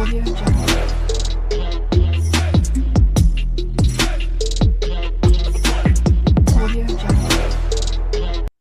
Audio Jungle. Audio Jungle.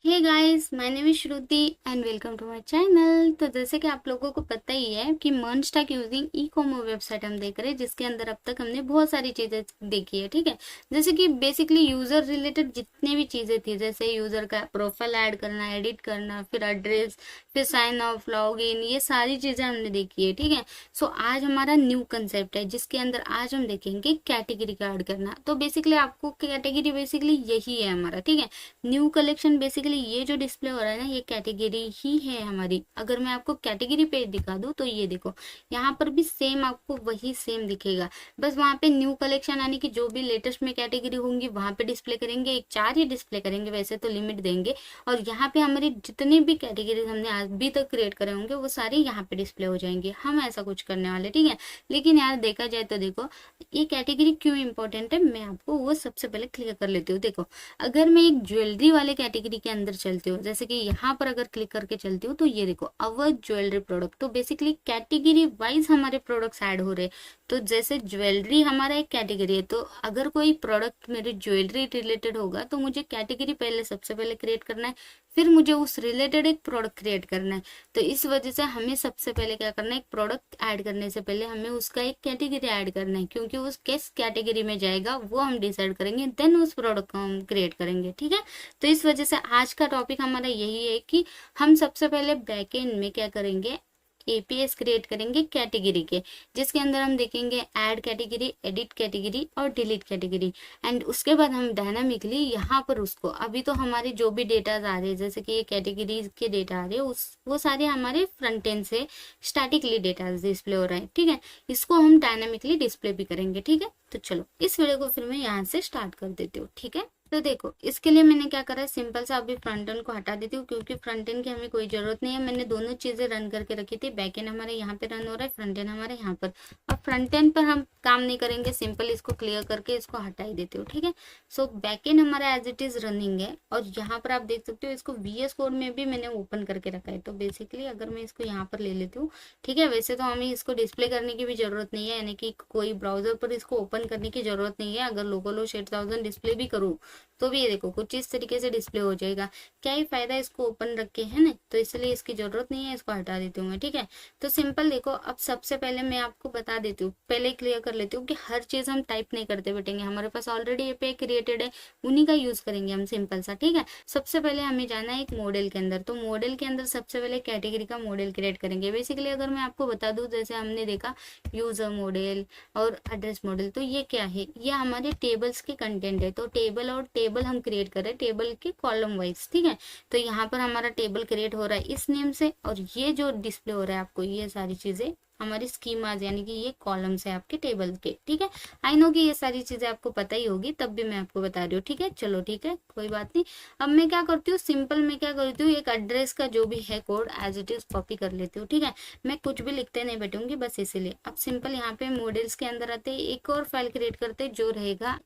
Hey guys, my name is Shruti and welcome to my channel. तो जैसे कि आप लोगों को पता ही है कि मर्जस्टैक यूजिंग ई कॉमर्स वेबसाइट हम देख रहे हैं, जिसके अंदर अब तक हमने बहुत सारी चीजें देखी है। ठीक है, जैसे कि बेसिकली यूजर रिलेटेड जितनी भी चीजें थी, जैसे यूजर का प्रोफाइल ऐड करना, एडिट करना, फिर एड्रेस, फिर साइन ऑफ, लॉग इन, ये सारी चीजें हमने देखी है। ठीक है, सो आज हमारा न्यू कंसेप्ट है, जिसके अंदर आज हम देखेंगे कैटेगरी का ऐड करना। तो बेसिकली आपको कैटेगरी बेसिकली यही है हमारा। ठीक है, न्यू कलेक्शन बेसिकली ये जो डिस्प्ले हो रहा है ना, ये कैटेगरी ही है हमारी। अगर मैं आपको कैटेगरी पेज दिखा दूं तो ये देखो, यहाँ पर भी सेम आपको वही सेम दिखेगा, बस वहाँ पे न्यू कलेक्शन यानी कि जो भी लेटेस्ट में कैटेगरी होंगी वहां पे डिस्प्ले करेंगे। एक 4 ही डिस्प्ले करेंगे, वैसे तो लिमिट देंगे। और यहाँ पे हमारी जितनी भी कैटेगरी हमने अभी तक क्रिएट करे होंगे वो सारी यहाँ पे डिस्प्ले हो जाएंगे। हम ऐसा कुछ करने वाले। ठीक है, लेकिन यार देखा जाए तो देखो, ये कैटेगरी क्यों इंपॉर्टेंट है, मैं आपको वो सबसे पहले क्लियर कर लेती हूँ। देखो, अगर मैं एक ज्वेलरी वाले कैटेगरी के अंदर चलती हूँ, जैसे कि यहाँ पर अगर क्लिक करके चलती हूँ तो ये देखो अवर ज्वेलरी प्रोडक्ट, तो बेसिकली कैटेगरी वाइज हमारे प्रोडक्ट्स ऐड हो रहे हैं। तो जैसे ज्वेलरी हमारा एक कैटेगरी है, तो अगर कोई प्रोडक्ट मेरे ज्वेलरी रिलेटेड होगा तो मुझे कैटेगरी पहले सबसे पहले क्रिएट करना है, फिर मुझे उस रिलेटेड एक प्रोडक्ट क्रिएट करना है। तो इस वजह से हमें सबसे पहले क्या करना है, एक प्रोडक्ट ऐड करने से पहले हमें उसका एक कैटेगरी ऐड करना है, क्योंकि उस किस कैटेगरी में जाएगा वो हम डिसाइड करेंगे, देन उस प्रोडक्ट को हम क्रिएट करेंगे। ठीक है, तो इस वजह से आज का टॉपिक हमारा यही है कि हम सबसे पहले बैकएंड में क्या करेंगे, एपीएस क्रिएट करेंगे कैटेगरी के, जिसके अंदर हम देखेंगे ऐड कैटेगरी, एडिट कैटेगरी और डिलीट कैटेगरी। एंड उसके बाद हम डायनामिकली यहाँ पर उसको, अभी तो हमारे जो भी डेटा आ रहे हैं, जैसे कि ये कैटेगरी के डेटा आ रहे हैं, उस वो सारे हमारे फ्रंट एंड से स्टैटिकली डेटा डिस्प्ले हो रहा है। ठीक है, इसको हम डायनामिकली डिस्प्ले भी करेंगे। ठीक है, तो चलो इस वीडियो को फिर मैं यहाँ से स्टार्ट कर देती हूँ। ठीक है, तो देखो इसके लिए मैंने क्या करा है, सिंपल सा अभी फ्रंट एंड को हटा देती हूँ, क्योंकि फ्रंट एंड की हमें कोई जरूरत नहीं है। मैंने दोनों चीजें रन करके रखी थी, बैक एंड हमारे यहाँ पे रन हो रहा है, फ्रंट एंड हमारे यहाँ पर। अब फ्रंट एंड पर हम काम नहीं करेंगे, सिंपल इसको क्लियर करके इसको हटा ही देती हूँ। ठीक है, सो बैक एंड हमारा एज इट इज रनिंग है, और यहाँ पर आप देख सकते हो इसको VS कोड में भी मैंने ओपन करके रखा है। तो बेसिकली अगर मैं इसको यहाँ पर ले लेती हूँ, ठीक है, वैसे तो हमें इसको डिस्प्ले करने की भी जरूरत नहीं है, यानी कि कोई ब्राउजर पर इसको ओपन करने की जरूरत नहीं है। अगर लोकल 8000 डिस्प्ले भी करूँ तो भी ये देखो कुछ इस तरीके से डिस्प्ले हो जाएगा। क्या ही फायदा इसको ओपन रख के, है ना, तो इसलिए इसकी जरूरत नहीं है, इसको हटा देती हूँ मैं। ठीक है, तो सिंपल देखो, अब सबसे पहले मैं आपको बता देती हूँ, पहले क्लियर कर लेती हूँ कि हर चीज हम टाइप नहीं करते बैठेंगे, हमारे पास ऑलरेडी एपीआई क्रिएटेड है, उन्हीं का यूज करेंगे हम सिंपल सा। ठीक है, सबसे पहले हमें जाना है एक मॉडल के अंदर, तो मॉडल के अंदर सबसे पहले कैटेगरी का मॉडल क्रिएट करेंगे। बेसिकली अगर मैं आपको बता दूं, जैसे हमने देखा यूजर मॉडल और एड्रेस मॉडल, तो ये क्या है, ये हमारे टेबल्स के कंटेंट है। तो टेबल और टेबल हम क्रिएट कर रहे हैं, टेबल के कॉलम वाइज। ठीक है, तो यहाँ पर हमारा टेबल क्रिएट हो रहा है इस नेम से, और ये जो डिस्प्ले हो रहा है आपको, ये सारी चीजें हमारी स्कीमाज, यानी कि ये कॉलम्स है आपके टेबल के। ठीक है, आई नो कि ये सारी चीजें आपको पता ही होगी, तब भी मैं आपको बता रही हूँ। ठीक है, चलो ठीक है, कोई बात नहीं। अब मैं क्या करती हूँ, सिंपल मैं क्या करती हूँ, एक एड्रेस का जो भी है code as it is copy कर लेती हूँ। ठीक है, मैं कुछ भी लिखते नहीं बैठूंगी, बस इसीलिए। अब सिंपल यहाँ पे मॉडल्स के अंदर आते एक और फाइल क्रिएट करते जो रहेगा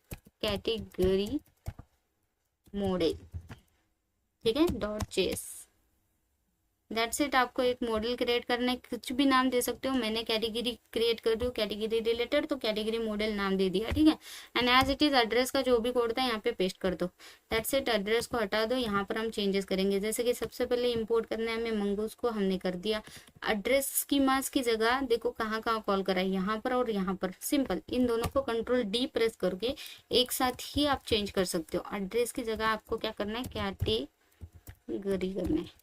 कैटेगरी मॉडल। ठीक है, .js, दैट्स इट। आपको एक मॉडल क्रिएट करना है, कुछ भी नाम दे सकते हो। मैंने कैटेगरी क्रिएट कर दी, कैटेगरी रिलेटेड, तो कैटेगरी मॉडल नाम दे दिया। ठीक है, and as it is address का जो भी कोड था यहाँ पे पेस्ट कर दो, दैट्स इट। एड्रेस को हटा दो, यहाँ पर हम चेंजेस करेंगे। जैसे कि सबसे पहले इंपोर्ट करना है हमें मंगूस को, हमने कर दिया। एड्रेस स्कीमास की जगह देखो कहाँ कहाँ कॉल करा है, यहाँ पर और यहाँ पर। सिंपल इन दोनों को Ctrl+D प्रेस करके एक साथ ही आप चेंज कर सकते हो। एड्रेस की जगह आपको क्या करना है, कैटेगरी करना है,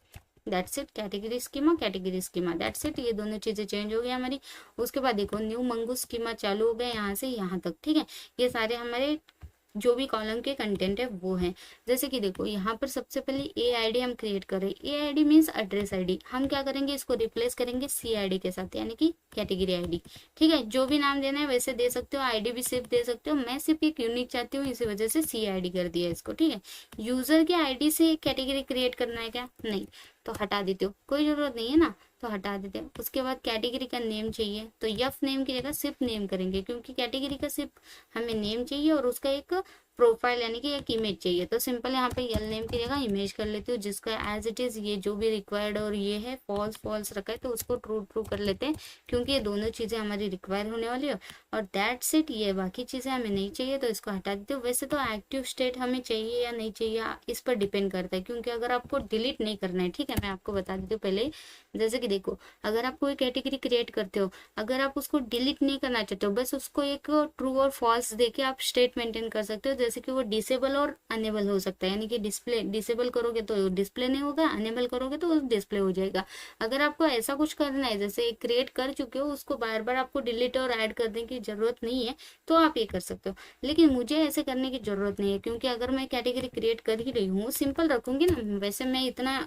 that's it. Category schema that's it. ये दोनों चीजें चेंज हो गई हमारी। उसके बाद देखो न्यू मंगूस स्कीमा चालू हो गया यहाँ से यहाँ तक। ठीक है, ये सारे हमारे जो भी कॉलम के कंटेंट है वो है। जैसे कि देखो यहाँ पर सबसे पहले AID हम क्रिएट करें, AID मीन्स एड्रेस ID। हम क्या करेंगे, इसको रिप्लेस करेंगे CID के साथ, यानी कि कैटेगरी ID। ठीक है, जो भी नाम देना है वैसे दे सकते हो, ID भी सिर्फ दे सकते हो। मैं सिर्फ एक यूनिक चाहती हूँ, इसी वजह से CID कर दिया इसको। ठीक है, यूजर के ID से कैटेगरी क्रिएट करना है क्या, नहीं, तो हटा देते हो, कोई जरूरत नहीं है ना, तो हटा देते हैं। उसके बाद कैटेगरी का नेम चाहिए, तो यफ नेम की जगह सिर्फ नेम करेंगे, क्योंकि कैटेगरी का सिर्फ हमें नेम चाहिए और उसका एक प्रोफाइल यानी कि एक इमेज चाहिए। तो सिंपल यहाँ पे यल नेम की जगह इमेज कर लेती हूँ, जिसका एज इट इज ये जो भी रिक्वायर्ड और ये है फॉल्स फॉल्स रखा है तो उसको ट्रू ट्रू कर लेते हैं, क्योंकि ये दोनों चीजें हमारी रिक्वायर होने वाली है। और दैट्स इट, ये बाकी चीजें हमें नहीं चाहिए तो इसको हटा देते हो। वैसे तो एक्टिव स्टेट हमें चाहिए या नहीं चाहिए इस पर डिपेंड करता है, क्योंकि अगर आपको डिलीट नहीं करना है, ठीक है, मैं आपको बता देती हूँ पहले। जैसे कि देखो, अगर आप कोई कैटेगरी क्रिएट करते हो, अगर आप उसको डिलीट नहीं करना चाहते हो, बस उसको एक ट्रू और फॉल्स देके आप स्टेट मेंटेन कर सकते हो। जैसे कि वो डिसेबल और अनेबल हो सकता है, यानी कि डिस्प्ले डिसेबल करोगे तो डिस्प्ले नहीं होगा, अनेबल करोगे तो डिस्प्ले हो जाएगा। अगर आपको ऐसा कुछ करना है, जैसे क्रिएट कर चुके हो उसको बार बार आपको डिलीट और ऐड करने की जरूरत नहीं है, तो आप ये कर सकते हो। लेकिन मुझे ऐसे करने की जरूरत नहीं है, क्योंकि अगर मैं कैटेगरी क्रिएट कर ही रही हूँ, सिंपल रखूंगी ना, वैसे मैं इतना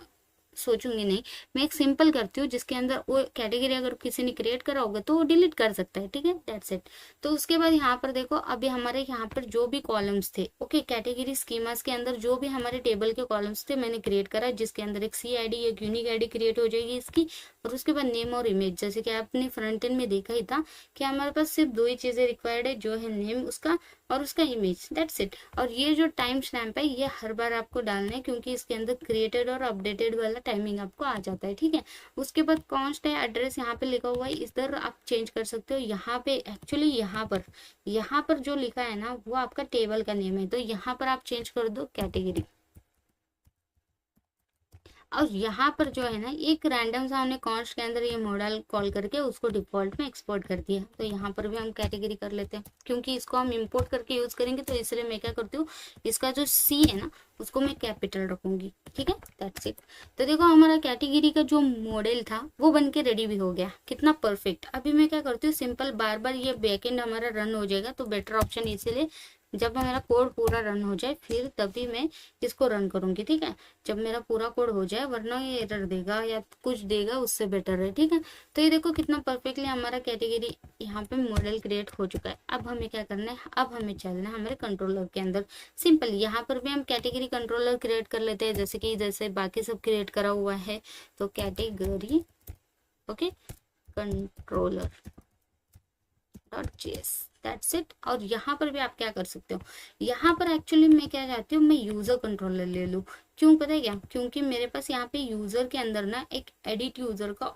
सोचूंगी नहीं, मैं एक सिंपल करती हूँ जिसके अंदर वो कैटेगरी अगर किसी ने क्रिएट करा होगा तो वो डिलीट कर सकता है, ठीक है, दैट्स इट। तो उसके बाद यहाँ पर देखो, अभी हमारे यहाँ पर जो भी कॉलम्स थे, ओके, कैटेगरी स्कीमास के अंदर जो भी हमारे टेबल के कॉलम्स थे मैंने क्रिएट करा, जिसके अंदर एक सी आई डी, एक यूनिक आई डी क्रिएट हो जाएगी इसकी, और उसके बाद नेम और इमेज। जैसे कि आपने फ्रंट एंड में देखा ही था कि हमारे पास सिर्फ दो ही चीजें रिक्वायर्ड है, जो है नेम उसका और उसका इमेज, दैट्स इट। और ये जो टाइम स्टैम्प है ये हर बार आपको डालना है, क्योंकि इसके अंदर क्रिएटेड और अपडेटेड वाला टाइमिंग आपको आ जाता है, ठीक है। उसके बाद कॉन्स्ट है, एड्रेस यहाँ पे लिखा हुआ है, इधर आप चेंज कर सकते हो। यहाँ पे एक्चुअली यहाँ पर जो लिखा है ना वो आपका टेबल का नेम है, तो यहाँ पर आप चेंज कर दो कैटेगरी। और यहाँ पर जो है ना, एक रैंडम सा हमने कॉन्स्ट के अंदर ये मॉडल कॉल करके उसको डिफॉल्ट में एक्सपोर्ट कर दिया। तो यहाँ पर भी हम कैटेगरी कर लेते हैं, क्योंकि इसको हम इंपोर्ट करके यूज करेंगे, तो इसलिए मैं क्या करती हूँ, इसका जो सी है ना उसको मैं कैपिटल रखूंगी, ठीक है, दैट्स इट। तो देखो हमारा कैटेगरी का जो मॉडल था वो बन के रेडी भी हो गया, कितना परफेक्ट। अभी मैं क्या करती हूँ, सिंपल बार बार ये बैकएंड हमारा रन हो जाएगा, तो बेटर ऑप्शन इसीलिए जब मेरा कोड पूरा रन हो जाए फिर तभी मैं इसको रन करूंगी, ठीक है, जब मेरा पूरा कोड हो जाए, वरना ये एरर देगा या कुछ देगा, उससे बेटर है, ठीक है। तो ये देखो कितना परफेक्टली हमारा कैटेगरी यहाँ पे मॉडल क्रिएट हो चुका है। अब हमें क्या करना है, अब हमें चलना है हमारे कंट्रोलर के अंदर। सिंपल यहाँ पर भी हम कैटेगरी कंट्रोलर क्रिएट कर लेते हैं, जैसे बाकी सब क्रिएट करा हुआ है। तो category okay controller .js, that's it. और यहाँ पर भी आप क्या कर सकते हो, यहाँ पर एक्चुअली मैं क्या चाहती हूँ, मैं यूजर कंट्रोलर ले लूँ। क्यों पता है क्या, क्योंकि मेरे पास यहाँ पे यूजर के अंदर ना एक एडिट यूजर का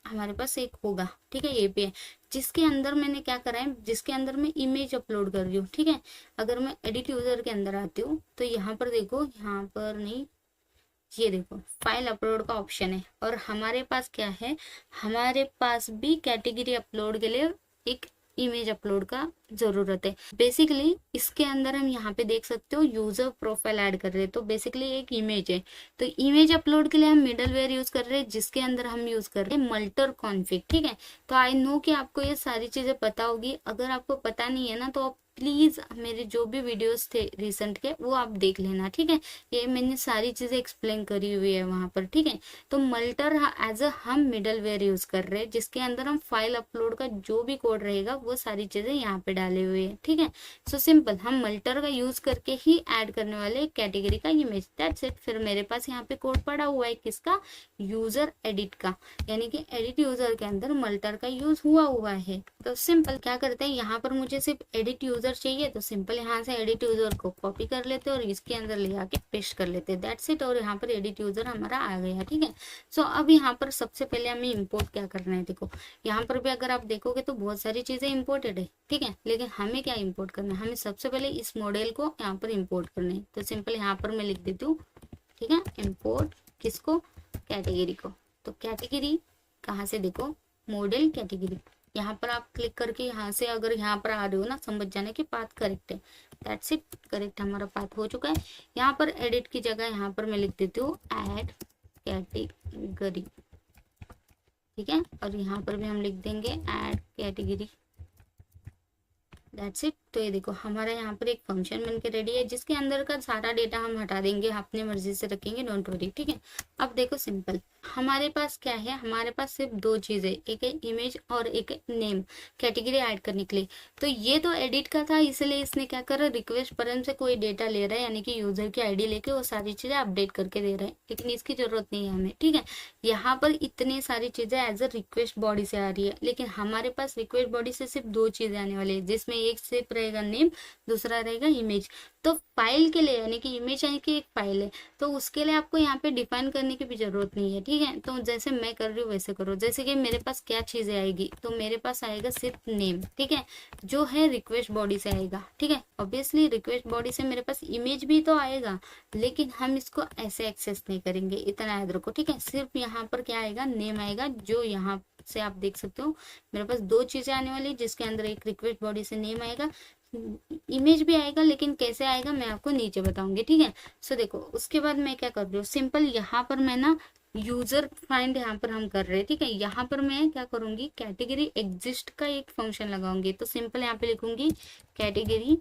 हमारे पास एक होगा, ठीक है, एपीआई, जिसके अंदर मैंने क्या करा है, जिसके अंदर मैं इमेज अपलोड कर रही हूँ, ठीक है। अगर मैं एडिट यूजर के अंदर आती हूँ तो यहाँ पर देखो, यहाँ पर नहीं, ये देखो फाइल अपलोड का ऑप्शन है, और हमारे पास क्या है, हमारे पास भी कैटेगरी अपलोड के लिए एक इमेज अपलोड का जरूरत है। बेसिकली इसके अंदर हम यहाँ पे देख सकते हो यूजर प्रोफाइल ऐड कर रहे हैं, तो बेसिकली एक इमेज है। तो इमेज अपलोड के लिए हम मिडलवेयर यूज कर रहे हैं, जिसके अंदर हम यूज कर रहे हैं मल्टर कॉन्फिग, ठीक है। तो आई नो कि आपको ये सारी चीजें पता होगी, अगर आपको पता नहीं है ना तो आप प्लीज मेरे जो भी वीडियोस थे रिसेंट के वो आप देख लेना, ठीक है, ये मैंने सारी चीजें एक्सप्लेन करी हुई है वहां पर, ठीक है। तो मल्टर एज अ हम मिडलवेयर यूज कर रहे हैं, जिसके अंदर हम फाइल अपलोड का जो भी कोड रहेगा वो सारी चीजें यहाँ पे डाले हुए हैं, ठीक है। सो सिंपल हम मल्टर का यूज करके ही ऐड करने वाले कैटेगरी का इमेज, दैट्स इट। फिर मेरे पास यहाँ पे कोड पड़ा हुआ है किसका, यूजर एडिट का, यानी कि एडिट यूजर के अंदर मल्टर का यूज हुआ है। तो सिंपल क्या करते हैं, यहाँ पर मुझे सिर्फ एडिट यूजर चाहिए, तो सिंपल यहाँ से एडिट यूजर को कॉपी कर लेते हैं और इसके अंदर ले आके पेस्ट कर लेते हैं, दैट्स इट। और यहाँ पर एडिट यूजर हमारा आ गया, ठीक है। सो अब यहाँ पर सबसे पहले हमें इंपोर्ट क्या करना है, देखो यहाँ पर भी अगर आप देखोगे तो बहुत सारी चीजें इंपोर्टेड है, ठीक है, लेकिन हमें क्या इंपोर्ट करना है, हमें सबसे पहले इस मॉडल को यहाँ पर इंपोर्ट करना है। तो सिंपल यहाँ पर मैं लिख देती हूँ, ठीक है, इंपोर्ट किसको, कैटेगरी को। तो कैटेगरी कहाँ से, देखो मॉडल कैटेगरी, यहाँ पर आप क्लिक करके यहाँ से अगर यहाँ पर आ रहे हो ना, समझ जाने की पाथ करेक्ट है, दैट्स इट, करेक्ट हमारा पाथ हो चुका है। यहाँ पर एडिट की जगह यहाँ पर मैं लिख देती हूँ ऐड कैटेगरी, ठीक है, और यहाँ पर भी हम लिख देंगे ऐड कैटेगरी, दैट्स इट। तो ये देखो हमारा यहाँ पर एक फंक्शन बनके रेडी है, जिसके अंदर का सारा डेटा हम हटा देंगे, अपने मर्जी से रखेंगे, डोंट वरी, ठीक है। अब देखो सिंपल हमारे पास क्या है, हमारे पास सिर्फ दो चीजें, एक है इमेज और एक है नेम, कैटेगरी ऐड करने के लिए। तो ये तो एडिट का था, इसलिए इसने क्या करा, रिक्वेस्ट परम से कोई डेटा ले रहा है, यानी कि यूजर की आईडी लेके वो सारी चीजें अपडेट करके दे रहा है, लेकिन इसकी जरूरत नहीं है हमें, ठीक है। यहाँ पर इतनी सारी चीजें एज अ रिक्वेस्ट बॉडी से आ रही है, लेकिन हमारे पास रिक्वेस्ट बॉडी से सिर्फ दो चीजें आने वाली है, जिसमें एक सिर्फ रहेगा नेम, दूसरा रहेगा इमेज। तो फाइल के लिए यानी कि इमेज यानी कि एक फाइल है, तो उसके लिए आपको यहाँ पे डिफाइन करने की भी जरूरत नहीं है, ठीक है। तो जैसे मैं कर रही हूँ वैसे करो। जैसे कि मेरे पास क्या चीजें आएगी, तो मेरे पास आएगा सिर्फ नेम, ठीक है, जो है रिक्वेस्ट बॉडी से आएगा, ठीक है। ऑब्वियसली रिक्वेस्ट बॉडी से मेरे पास इमेज भी तो आएगा, लेकिन हम इसको ऐसे एक्सेस नहीं करेंगे, इतना याद रखो, ठीक है। सिर्फ यहाँ पर क्या आएगा, नेम आएगा, जो यहाँ से आप देख सकते हो मेरे पास दो चीजें आने वाली, जिसके अंदर एक रिक्वेस्ट बॉडी से नेम आएगा, इमेज भी आएगा, लेकिन कैसे आएगा मैं आपको नीचे बताऊंगी, ठीक है। सो देखो उसके बाद मैं क्या कर रही हूँ, सिंपल यहाँ पर मैं ना यूजर फाइंड यहाँ पर हम कर रहे हैं, ठीक है। यहाँ पर मैं क्या करूंगी, कैटेगरी एग्जिस्ट का एक फंक्शन लगाऊंगी। तो सिंपल यहाँ पे लिखूंगी कैटेगरी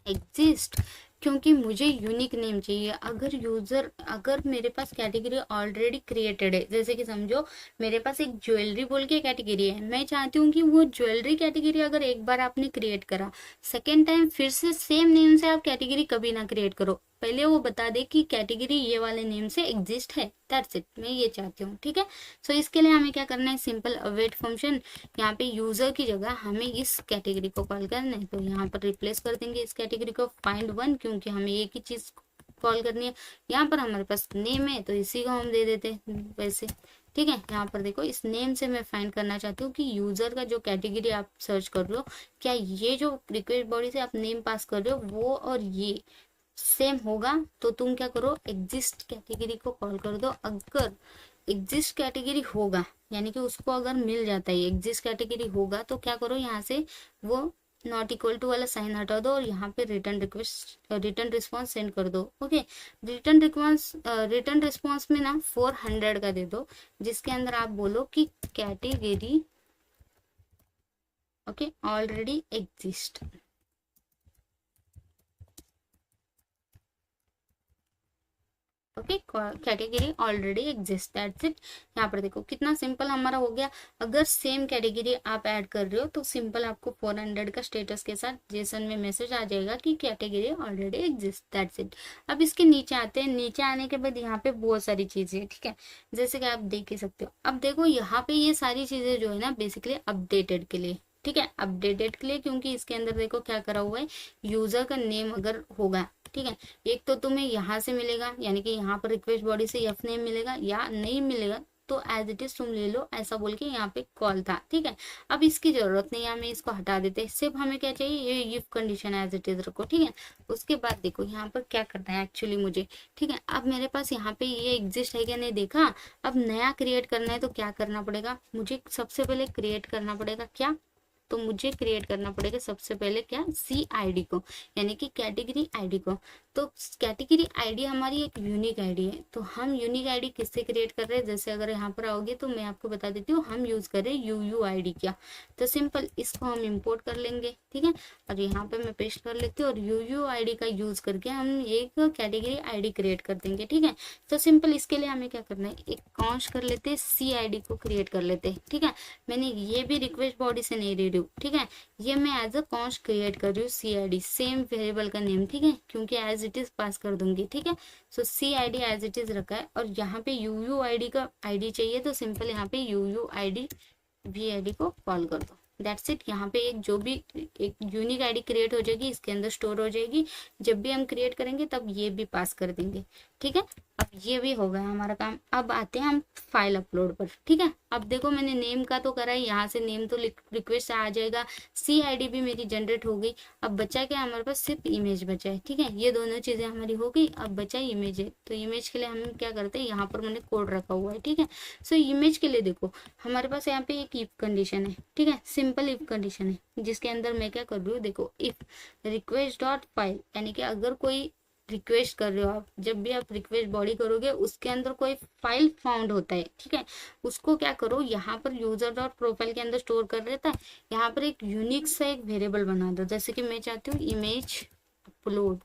एग्जिस्ट, क्योंकि मुझे यूनिक नेम चाहिए। अगर मेरे पास कैटेगरी ऑलरेडी क्रिएटेड है, जैसे कि समझो मेरे पास एक ज्वेलरी बोल के कैटेगरी है, मैं चाहती हूँ कि वो ज्वेलरी कैटेगरी अगर एक बार आपने क्रिएट करा, सेकेंड टाइम फिर से सेम नेम से आप कैटेगरी कभी ना क्रिएट करो, पहले वो बता दे कि कैटेगरी ये वाले नेम से एग्जिस्ट है, दैट्स इट, मैं ये चाहती हूँ, ठीक है। सो इसके लिए हमें क्या करना है, सिंपल अवेट फंक्शन, यहाँ पे यूजर की जगह हमें इस कैटेगरी को कॉल करना है। तो यहाँ पर रिप्लेस कर देंगे इस कैटेगरी को फाइंड वन, क्योंकि हमें एक ही चीज कॉल करनी है। यहाँ पर हमारे पास नेम है, तो इसी को हम दे देते हैं वैसे, ठीक है। यहाँ पर देखो इस नेम से मैं फाइंड करना चाहती हूँ कि यूजर का जो कैटेगरी आप सर्च कर रहे हो, क्या ये जो रिक्वेस्ट बॉडी से आप नेम पास कर रहे हो वो और ये सेम होगा। तो तुम क्या करो, एग्जिस्ट कैटेगरी को कॉल कर दो। अगर एग्जिस्ट कैटेगरी होगा यानी कि उसको अगर मिल जाता है एग्जिस्ट कैटेगरी होगा, तो क्या करो, यहाँ से वो नॉट इक्वल टू वाला साइन हटा दो और यहाँ पे रिटर्न रिस्पॉन्स सेंड कर दो। ओके, रिटर्न रिस्पॉन्स में ना 400 का दे दो, जिसके अंदर आप बोलो कि category okay already exist. Okay, category already exist, that's it. यहाँ पर देखो कितना सिंपल हमारा हो गया। अगर सेम कैटेगरी आप ऐड कर रहे हो तो सिंपल आपको 400 का स्टेटस के साथ जेसन में मैसेज आ जाएगा कि category already exist, that's it. अब इसके नीचे आते हैं। नीचे आने के बाद यहाँ पे बहुत सारी चीजें हैं, ठीक है, जैसे कि आप देख ही सकते हो। अब देखो यहाँ पे ये सारी चीजें जो है ना बेसिकली अपडेटेड के लिए, ठीक है, अपडेटेड के लिए, क्योंकि इसके अंदर देखो क्या करा हुआ है, यूजर का नेम अगर होगा, ठीक है, एक तो तुम्हें यहाँ से मिलेगा यानी कि यहाँ पर रिक्वेस्ट बॉडी से एफ नेम मिलेगा, या नहीं मिलेगा तो एज इट इज तुम ले लो, ऐसा बोल के यहाँ पे कॉल था, ठीक है। अब इसकी जरूरत नहीं है, हमें इसको हटा देते हैं। सिर्फ हमें क्या चाहिए, ये if condition as it is रखो, ठीक है। उसके बाद देखो यहाँ पर क्या करना है एक्चुअली मुझे, ठीक है। अब मेरे पास यहाँ पे ये एग्जिस्ट है क्या नहीं देखा, अब नया क्रिएट करना है तो क्या करना पड़ेगा, मुझे सबसे पहले क्रिएट करना पड़ेगा क्या, तो मुझे क्रिएट करना पड़ेगा सबसे पहले क्या, सी आईडी को, यानी कि कैटेगरी आईडी को। तो कैटेगरी आईडी हमारी एक यूनिक आईडी है, तो हम यूनिक आईडी किससे क्रिएट कर रहे हैं, जैसे अगर यहाँ पर आओगे तो मैं आपको बता देती हूँ, हम यूज कर रहे हैं यूयू आईडी क्या। तो सिंपल इसको हम इंपोर्ट कर लेंगे, ठीक है, और यहाँ पे मैं पेस्ट कर लेती हूँ और यूयू आईडी का यूज करके हम एक कैटेगरी आईडी क्रिएट कर देंगे, ठीक है। तो सिंपल इसके लिए हमें क्या करना है, एक कॉन्स्ट कर लेते हैं, सी आईडी को क्रिएट कर लेते हैं, ठीक है। मैंने ये भी रिक्वेस्ट बॉडी से नहीं ले रही हूँ, ठीक है, ये मैं एज अ कॉन्स्ट क्रिएट कर रही हूँ, सी आईडी सेम वेरिएबल का नेम, ठीक है, क्योंकि एज इट इज पास कर दूंगी, ठीक है। सो सी आईडी एज इट इज रखा है, और यहाँ पे यूयू आईडी का आईडी चाहिए, तो सिंपल यहाँ पे यूयू आईडी वी आईडी को कॉल कर दो, दैट्स इट। यहाँ पे एक जो भी एक यूनिक आईडी क्रिएट हो जाएगी, इसके अंदर स्टोर हो जाएगी, जब भी हम क्रिएट करेंगे तब ये भी पास कर देंगे, ठीक है। अब ये भी हो गया हमारा काम। अब आते हैं हम फाइल अपलोड पर, ठीक है। अब देखो मैंने नेम का तो करा है, यहाँ से नेम तो रिक्वेस्ट आ जाएगा, सी आईडी भी मेरी जनरेट हो गई। अब बचा क्या हमारे पास, सिर्फ इमेज बचा है, ठीक है, ये दोनों चीजें हमारी हो गई। अब बचा इमेज है, तो इमेज के लिए हम क्या करते हैं, यहाँ पर मैंने कोड रखा हुआ है, ठीक है। सो इमेज के लिए देखो हमारे पास यहाँ पे एक इफ कंडीशन है, ठीक है, सिंपल इफ कंडीशन है, जिसके अंदर मैं क्या कर रही हूँ, देखो इफ रिक्वेस्ट डॉट फाइल, यानी कि अगर कोई रिक्वेस्ट कर रहे हो आप, जब भी आप रिक्वेस्ट बॉडी करोगे उसके अंदर कोई फाइल फाउंड होता है, ठीक है, उसको क्या करो, यहाँ पर यूजर डॉट प्रोफाइल के अंदर स्टोर कर रहता है, यहाँ पर एक यूनिक सा एक वेरिएबल बना दो, जैसे कि मैं चाहती हूँ इमेज अपलोड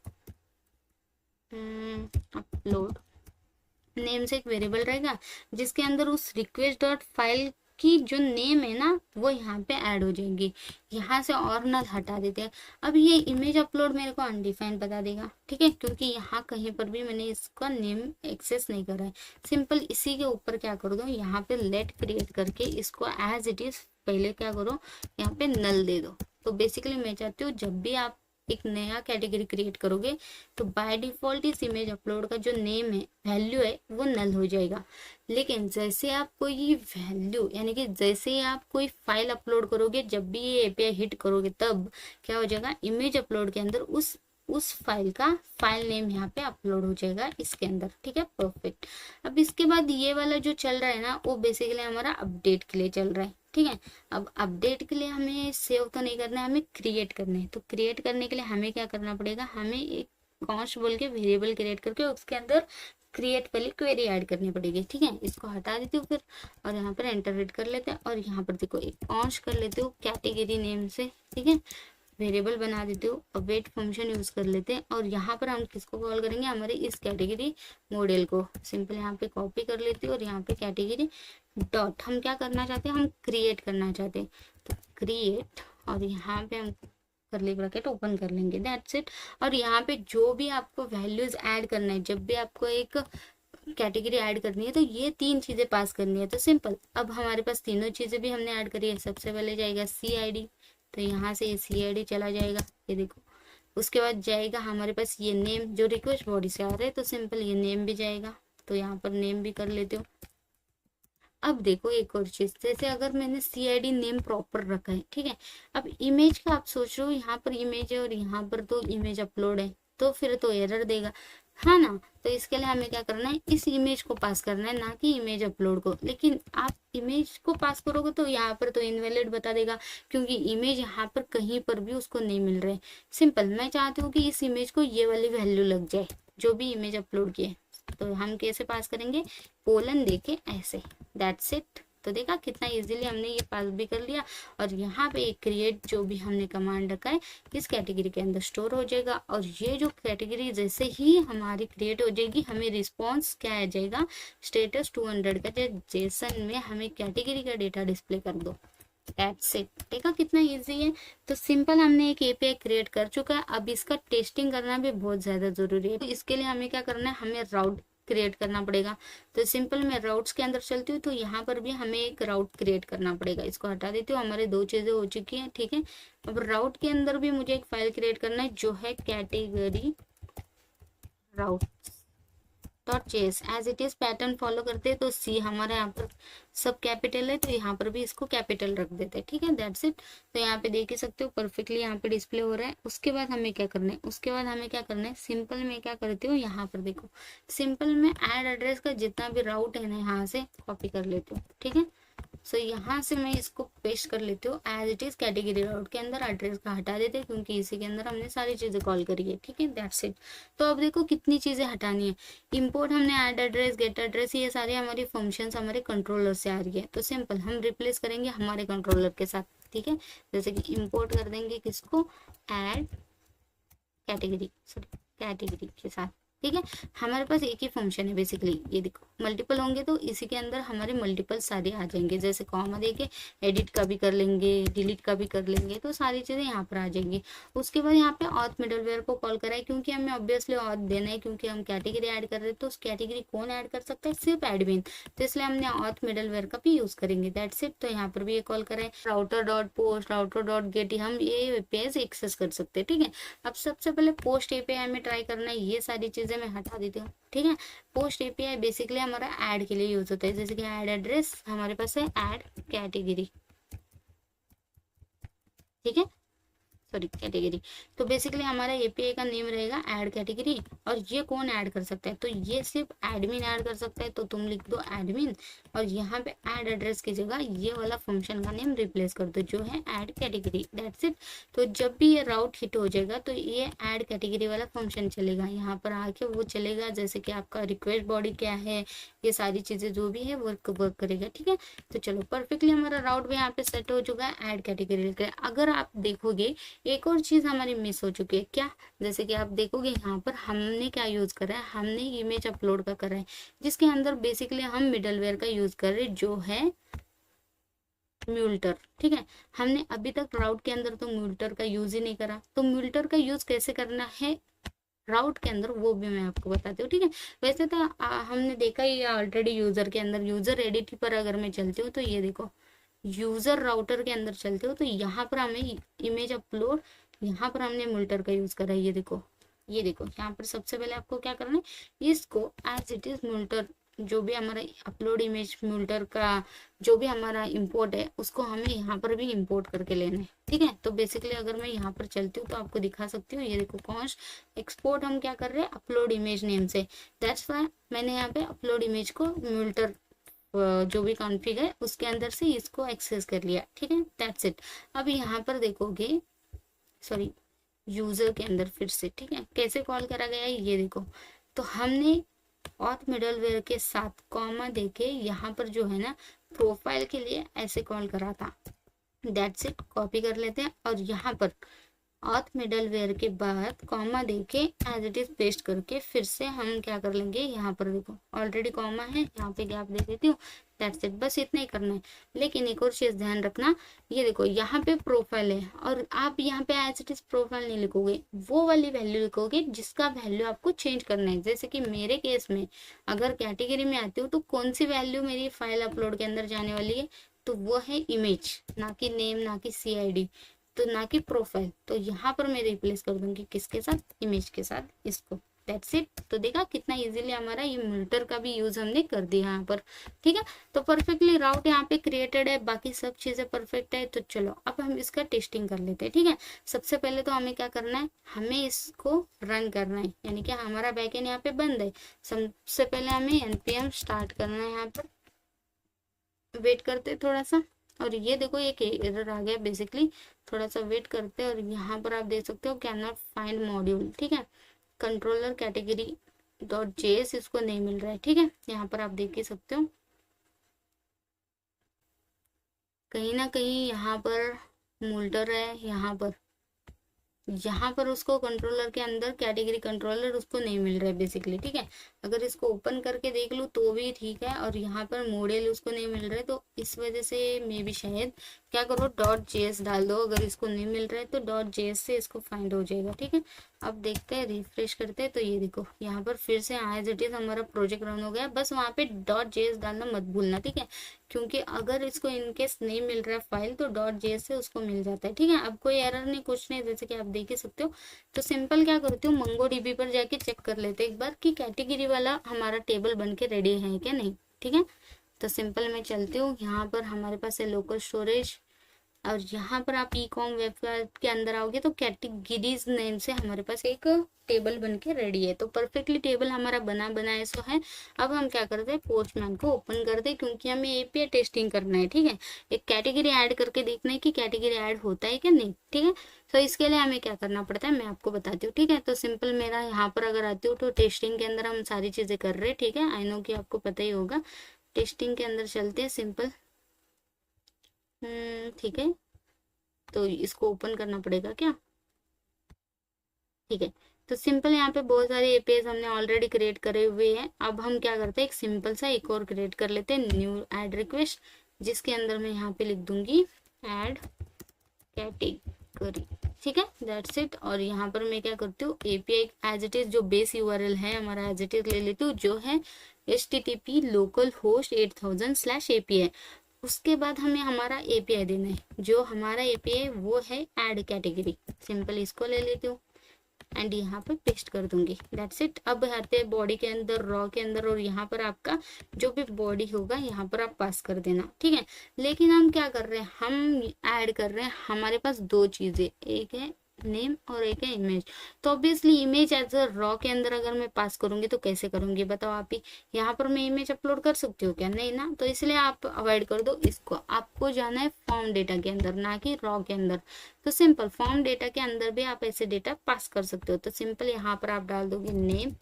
नेम से एक वेरिएबल रहेगा, जिसके अंदर उस रिक्वेस्ट डॉट फाइल की जो नेम है ना वो यहाँ पे ऐड हो जाएगी। यहाँ से और ना हटा देते हैं। अब ये इमेज अपलोड मेरे को अनडिफाइंड बता देगा, ठीक है, क्योंकि यहाँ कहीं पर भी मैंने इसका नेम एक्सेस नहीं करा है। सिंपल इसी के ऊपर क्या कर दो, यहाँ पे लेट क्रिएट करके इसको एज इट इज पहले क्या करो, यहाँ पे नल दे दो, तो बेसिकली मैं चाहती हूँ जब भी आप एक नया कैटेगरी क्रिएट करोगे तो बाय डिफॉल्ट इस इमेज अपलोड का जो नेम है, वैल्यू है, वो नल हो जाएगा। लेकिन जैसे आप कोई वैल्यू यानी कि जैसे ही आप कोई फाइल अपलोड करोगे, जब भी ये एपीआई हिट करोगे, तब क्या हो जाएगा, इमेज अपलोड के अंदर उस फाइल का फाइल नेम यहाँ पे अपलोड हो जाएगा इसके अंदर। ठीक है, परफेक्ट। अब इसके बाद ये वाला जो चल रहा है ना, वो बेसिकली हमारा अपडेट के लिए चल रहा है। ठीक है, अब अपडेट के लिए हमें सेव तो नहीं करना है, हमें क्रिएट करना है। तो क्रिएट करने के लिए हमें क्या करना पड़ेगा, हमें एक कॉन्स्ट बोल के वेरिएबल क्रिएट करके उसके अंदर क्रिएट वाली क्वेरी ऐड करनी पड़ेगी। ठीक है, इसको हटा देती हूँ फिर, और यहाँ पर एंटर हिट कर लेते हैं, और यहाँ पर देखो एक कॉन्स्ट कर लेते हो कैटेगरी नेम से। ठीक है, वेरिएबल बना देते हो, अब वेट फंक्शन यूज कर लेते हैं, और यहाँ पर हम किसको कॉल करेंगे, हमारे इस कैटेगरी मॉडल को। सिंपल यहाँ पे कॉपी कर लेते हो, और यहाँ पे कैटेगरी डॉट, हम क्या करना चाहते हैं, हम क्रिएट करना चाहते हैं, तो क्रिएट, और यहाँ पे हम करली ब्रैकेट ओपन कर लेंगे, दैट्स इट। और यहाँ पे जो भी आपको वैल्यूज ऐड करना है, जब भी आपको एक कैटेगरी ऐड करनी है, तो ये 3 चीजें पास करनी है। तो सिंपल, अब हमारे पास तीनों चीजें भी हमने ऐड करी है। सबसे पहले जाएगा CID, तो यहाँ से ये CID चला जाएगा, ये देखो। उसके बाद जाएगा हमारे पास ये नेम, जो रिक्वेस्ट बॉडी से आ रहा है, तो सिंपल ये नेम भी जाएगा, तो यहाँ पर नेम भी कर लेते हो। अब देखो एक और चीज, जैसे अगर मैंने CID नेम प्रॉपर रखा है, ठीक है, अब इमेज का आप सोच रहे हो, यहाँ पर इमेज है और यहाँ पर तो इमेज अपलोड है, तो फिर तो एरर देगा, हाँ ना। तो इसके लिए हमें क्या करना है, इस इमेज को पास करना है, ना कि इमेज अपलोड को। लेकिन आप इमेज को पास करोगे तो यहाँ पर तो इनवैलिड बता देगा, क्योंकि इमेज यहाँ पर कहीं पर भी उसको नहीं मिल रहा है। सिंपल, मैं चाहती हूँ कि इस इमेज को ये वाली वैल्यू लग जाए, जो भी इमेज अपलोड की है। तो हम कैसे पास करेंगे, कोलन देके ऐसे, दैट्स इट। तो देखा कितना इजीली हमने ये पास भी कर लिया, और यहाँ पे एक क्रिएट जो भी हमने कमांड रखा है इस कैटेगरी के अंदर स्टोर हो जाएगा। और ये जो कैटेगरी जैसे ही हमारी क्रिएट हो जाएगी, हमें रिस्पॉन्स क्या आ जाएगा, स्टेटस 200 का जेसन में हमें कैटेगरी का डेटा डिस्प्ले कर दो, दैट्स इट। देखा कितना इजी है। तो सिंपल, हमने एक एपीआई क्रिएट कर चुका है, अब इसका टेस्टिंग करना भी बहुत ज्यादा जरूरी है। तो इसके लिए हमें क्या करना है, हमें राउट क्रिएट करना पड़ेगा। तो सिंपल मैं राउट्स के अंदर चलती हूँ, तो यहाँ पर भी हमें एक राउट क्रिएट करना पड़ेगा। इसको हटा देती हूँ, हमारे 2 चीजें हो चुकी हैं। ठीक है, अब राउट के अंदर भी मुझे एक फाइल क्रिएट करना है, जो है category route .js। As it is pattern follow करते हैं, तो C हमारा यहाँ पर सब कैपिटल है, तो यहाँ पर भी इसको कैपिटल रख देते हैं। ठीक है, दैट्स इट। तो यहाँ पे देख ही सकते हो परफेक्टली यहाँ पे डिस्प्ले हो रहा है। उसके बाद हमें क्या करना है, उसके बाद हमें क्या करना है, सिंपल में क्या करती हूँ, यहाँ पर देखो, सिंपल में ऐड एड्रेस का जितना भी राउट है ना, यहाँ से कॉपी कर लेती हूँ। ठीक है, सो यहाँ से मैं इसको पेस्ट कर लेती हूँ एज इट इज कैटेगरी राउट के अंदर। एड्रेस का हटा देते हैं, क्योंकि इसी के अंदर हमने सारी चीजें कॉल करी है। ठीक है, दैट्स इट। तो अब देखो कितनी चीजें हटानी है। इंपोर्ट हमने ऐड एड्रेस, गेट एड्रेस, ये सारी हमारी फंक्शंस हमारे कंट्रोलर से आ रही है। तो सिंपल हम रिप्लेस करेंगे हमारे कंट्रोलर के साथ। ठीक है, जैसे कि इंपोर्ट कर देंगे किसको, ऐड कैटेगरी, सॉरी कैटेगरी के साथ। ठीक है, हमारे पास एक ही फंक्शन है बेसिकली, ये देखो मल्टीपल होंगे तो इसी के अंदर हमारे मल्टीपल सारे आ जाएंगे। जैसे कॉमा देके एडिट का भी कर लेंगे, डिलीट का भी कर लेंगे, तो सारी चीजें यहाँ पर आ जाएंगी। उसके बाद यहाँ पे ऑथ मिडलवेयर को कॉल करा है, क्योंकि हमें ऑब्वियसली ऑथ देना है, क्योंकि हम कैटेगरी ऐड कर रहे हैं। तो उस कैटेगरी कौन ऐड कर सकता है, सिर्फ एडमिन, तो इसलिए हमने ऑथ मिडलवेयर का भी यूज करेंगे, दैट्स इट। तो यहाँ पर भी ये कॉल करा है, router dot post, router dot gate, हम ये एपीआई एक्सेस कर सकते हैं। ठीक है, अब सबसे पहले पोस्ट एपीआई में ट्राई करना है, ये सारी चीजें मैं हटा देती हूँ। ठीक है, पोस्ट एपीआई बेसिकली हमारा ऐड के लिए यूज होता है। जैसे कि ऐड एड्रेस हमारे पास है, ऐड कैटेगरी, ठीक है, सॉरी कैटेगरी। तो बेसिकली हमारा एपीआई का नेम रहेगा ऐड कैटेगरी। और ये कौन ऐड कर सकता है, तो ये सिर्फ एडमिन ऐड कर सकता है। तो तुम लिख दो एडमिन, और यहाँ पे ऐड एड्रेस की जगह ये वाला फंक्शन का नेम रिप्लेस कर दो, जो है ऐड कैटेगरी, दैट्स इट। तो जब भी ये राउट हिट हो जाएगा, तो ये ऐड कैटेगरी वाला फंक्शन चलेगा, यहाँ पर आके वो चलेगा। जैसे कि आपका रिक्वेस्ट बॉडी क्या है, ये सारी चीजें जो भी है वर्क करेगा। ठीक है, तो चलो परफेक्टली हमारा राउट भी यहाँ पे सेट हो चुका है ऐड कैटेगरी के। अगर आप देखोगे एक और चीज हमारी मिस हो चुकी है, क्या, जैसे कि आप देखोगे यहाँ पर हमने क्या यूज करा है, हमने इमेज अपलोड का करा है, जिसके अंदर बेसिकली हम मिडलवेयर का यूज कर रहे हैं, जो है म्यूल्टर। ठीक है, हमने अभी तक राउट के अंदर तो म्यूल्टर का यूज ही नहीं करा। तो म्यूल्टर का यूज कैसे करना है राउट के अंदर, वो भी मैं आपको बताती हूँ। ठीक है, वैसे तो हमने देखा ही ऑलरेडी यूजर के अंदर, यूजर एडिट पर अगर मैं चलती हूँ, तो ये देखो यूजर राउटर के अंदर चलते हो तो यहाँ पर हमें इमेज अपलोड, यहाँ पर हमने मुल्टर का यूज करा है। ये देखो, ये देखो, यहाँ पर सबसे पहले आपको क्या करना है, इसको एज इट इज मुल्टर, जो भी हमारा अपलोड इमेज मुल्टर का जो भी हमारा इंपोर्ट है उसको हमें यहाँ पर भी इंपोर्ट करके लेना है। ठीक है, तो बेसिकली अगर मैं यहाँ पर चलती हूँ तो आपको दिखा सकती हूँ। ये देखो, कॉन्स्ट एक्सपोर्ट हम क्या कर रहे हैं, अपलोड इमेज नेम से। दैट्स वाई मैंने यहाँ पे अपलोड इमेज को मुल्टर जो भी कॉन्फ़िग है उसके अंदर से इसको एक्सेस कर लिया। ठीक है, दैट्स इट। अब यहाँ पर देखोगे, सॉरी, यूजर के अंदर फिर से, ठीक है, कैसे कॉल करा गया है ये देखो। तो हमने ऑथ मिडलवेयर के साथ कॉमा देके यहाँ पर जो है ना प्रोफाइल के लिए ऐसे कॉल करा था। दैट्स इट, कॉपी कर लेते हैं और यहाँ पर ऑथ मिडलवेयर के बाद कॉमा देके एज इट इज पेस्ट करके फिर से हम क्या कर लेंगे, यहाँ पर देखो ऑलरेडी कॉमा है, यहाँ पे गैप दे देती हूँ। दैट्स इट, बस इतना ही करना है। लेकिन एक और चीज ध्यान रखना, ये देखो यहाँ पे प्रोफाइल है और आप यहाँ पे एज इट इज प्रोफाइल नहीं लिखोगे, वो वाली वैल्यू लिखोगे जिसका वैल्यू आपको चेंज करना है। जैसे कि मेरे केस में अगर कैटेगरी में आती हूँ तो कौन सी वैल्यू मेरी फाइल अपलोड के अंदर जाने वाली है, तो वो है इमेज, ना कि नेम, ना कि CID, तो ना कि प्रोफाइल। तो यहाँ पर मैं रिप्लेस कर दूंगी किसके साथ, इमेज के साथ, इसको। That's it. तो देखा कितना इजीली हमारा ये मुल्टर का भी यूज हमने कर दिया यहाँ पर। ठीक है, तो परफेक्टली राउट यहाँ पे क्रिएटेड है, बाकी सब चीजें परफेक्ट है। तो चलो अब हम इसका टेस्टिंग कर लेते हैं। ठीक है, सबसे पहले तो हमें क्या करना है, हमें इसको रन करना है, यानी कि हमारा बैकएंड यहाँ पे बंद है। सबसे पहले हमें npm स्टार्ट करना है। यहाँ पर वेट करते थोड़ा सा, और ये देखो एक एरर आ गया बेसिकली, थोड़ा सा वेट करते हैं। और यहाँ पर आप देख सकते हो कैन नॉट फाइंड मॉड्यूल। ठीक है, कंट्रोलर कैटेगरी .js इसको नहीं मिल रहा है। ठीक है, यहाँ पर आप देख ही सकते हो कहीं ना कहीं यहाँ पर मुल्टर है, यहाँ पर उसको कंट्रोलर के अंदर कैटेगरी कंट्रोलर उसको नहीं मिल रहा है बेसिकली। ठीक है, अगर इसको ओपन करके देख लूँ तो भी ठीक है, और यहाँ पर मॉडल उसको नहीं मिल रहा है, तो इस वजह से मे भी शायद क्या करो .js डाल दो। अगर इसको नहीं मिल रहा है तो .js से इसको फाइंड हो जाएगा। ठीक है, अब देखते हैं, रिफ्रेश करते हैं, तो ये देखो यहाँ पर फिर से एज इट इज हमारा प्रोजेक्ट रन हो गया। बस वहाँ पे .js डालना मत भूलना। ठीक है, क्योंकि अगर इसको इनकेस नहीं मिल रहा है फाइल तो .js से उसको मिल जाता है। ठीक है, अब कोई एरर नहीं, कुछ नहीं, जैसे कि आप देख ही सकते हो। तो सिंपल क्या करती हूँ, MongoDB पर जाके चेक कर लेते हैं एक बार कि कैटेगरी वाला हमारा टेबल बन के रेडी है क्या नहीं। ठीक है, तो सिंपल मैं चलती हूँ, यहाँ पर हमारे पास है लोकल स्टोरेज, और यहाँ पर आप ई-कॉम वेबसाइट के अंदर आओगे तो कैटेगरीज नेम से हमारे पास एक टेबल बन के रेडी है। तो परफेक्टली टेबल हमारा बना बनाया सो है। अब हम क्या करते हैं, पोस्टमैन को ओपन करते हैं, क्योंकि हमें API टेस्टिंग करना है। ठीक है, एक कैटेगरी ऐड करके देखना है कि कैटेगरी ऐड होता है क्या नहीं। ठीक है, तो इसके लिए हमें क्या करना पड़ता है मैं आपको बताती हूँ। ठीक है, तो सिंपल मेरा यहाँ पर अगर आती हूँ तो टेस्टिंग के अंदर हम सारी चीजें कर रहे हैं। ठीक है, आई नो कि आपको पता ही होगा। टेस्टिंग के अंदर चलते हैं सिंपल। ठीक है, तो इसको ओपन करना पड़ेगा क्या। ठीक है, तो सिंपल यहाँ पे बहुत सारे APIs हमने ऑलरेडी क्रिएट करे हुए हैं। अब हम क्या करते हैं, एक सिंपल सा एक और क्रिएट कर लेते हैं, न्यू ऐड रिक्वेस्ट, जिसके अंदर मैं यहाँ पे लिख दूंगी ऐड कैटेगरी। ठीक है, दैट्स इट। और यहाँ पर मैं क्या करती हूँ, API एज इट इज जो बेस URL है हमारा एज इट इज ले लेती हूँ, जो है http localhost 8000/API। उसके बाद हमें हमारा API देना है, जो हमारा API वो है ऐड कैटेगरी। सिंपल इसको ले लेती हूँ एंड यहाँ पर पेस्ट कर दूंगी। That's it. अब आते हैं बॉडी के अंदर, रॉ के अंदर, और यहाँ पर आपका जो भी बॉडी होगा यहाँ पर आप पास कर देना। ठीक है, लेकिन हम क्या कर रहे हैं, हम ऐड कर रहे हैं, हमारे पास दो चीजें, एक है नेम और एक है इमेज। तो obviously image as a raw के अंदर अगर मैं पास करूंगी तो कैसे करूंगी बताओ आप ही। यहाँ पर मैं इमेज अपलोड कर सकती हूँ क्या, नहीं ना, तो इसलिए आप अवॉइड कर दो इसको। आपको जाना है फॉर्म डेटा के अंदर, ना कि रॉ के अंदर। तो सिंपल फॉर्म डेटा के अंदर भी आप ऐसे डेटा पास कर सकते हो। तो सिंपल यहाँ पर आप डाल दोगे नेम,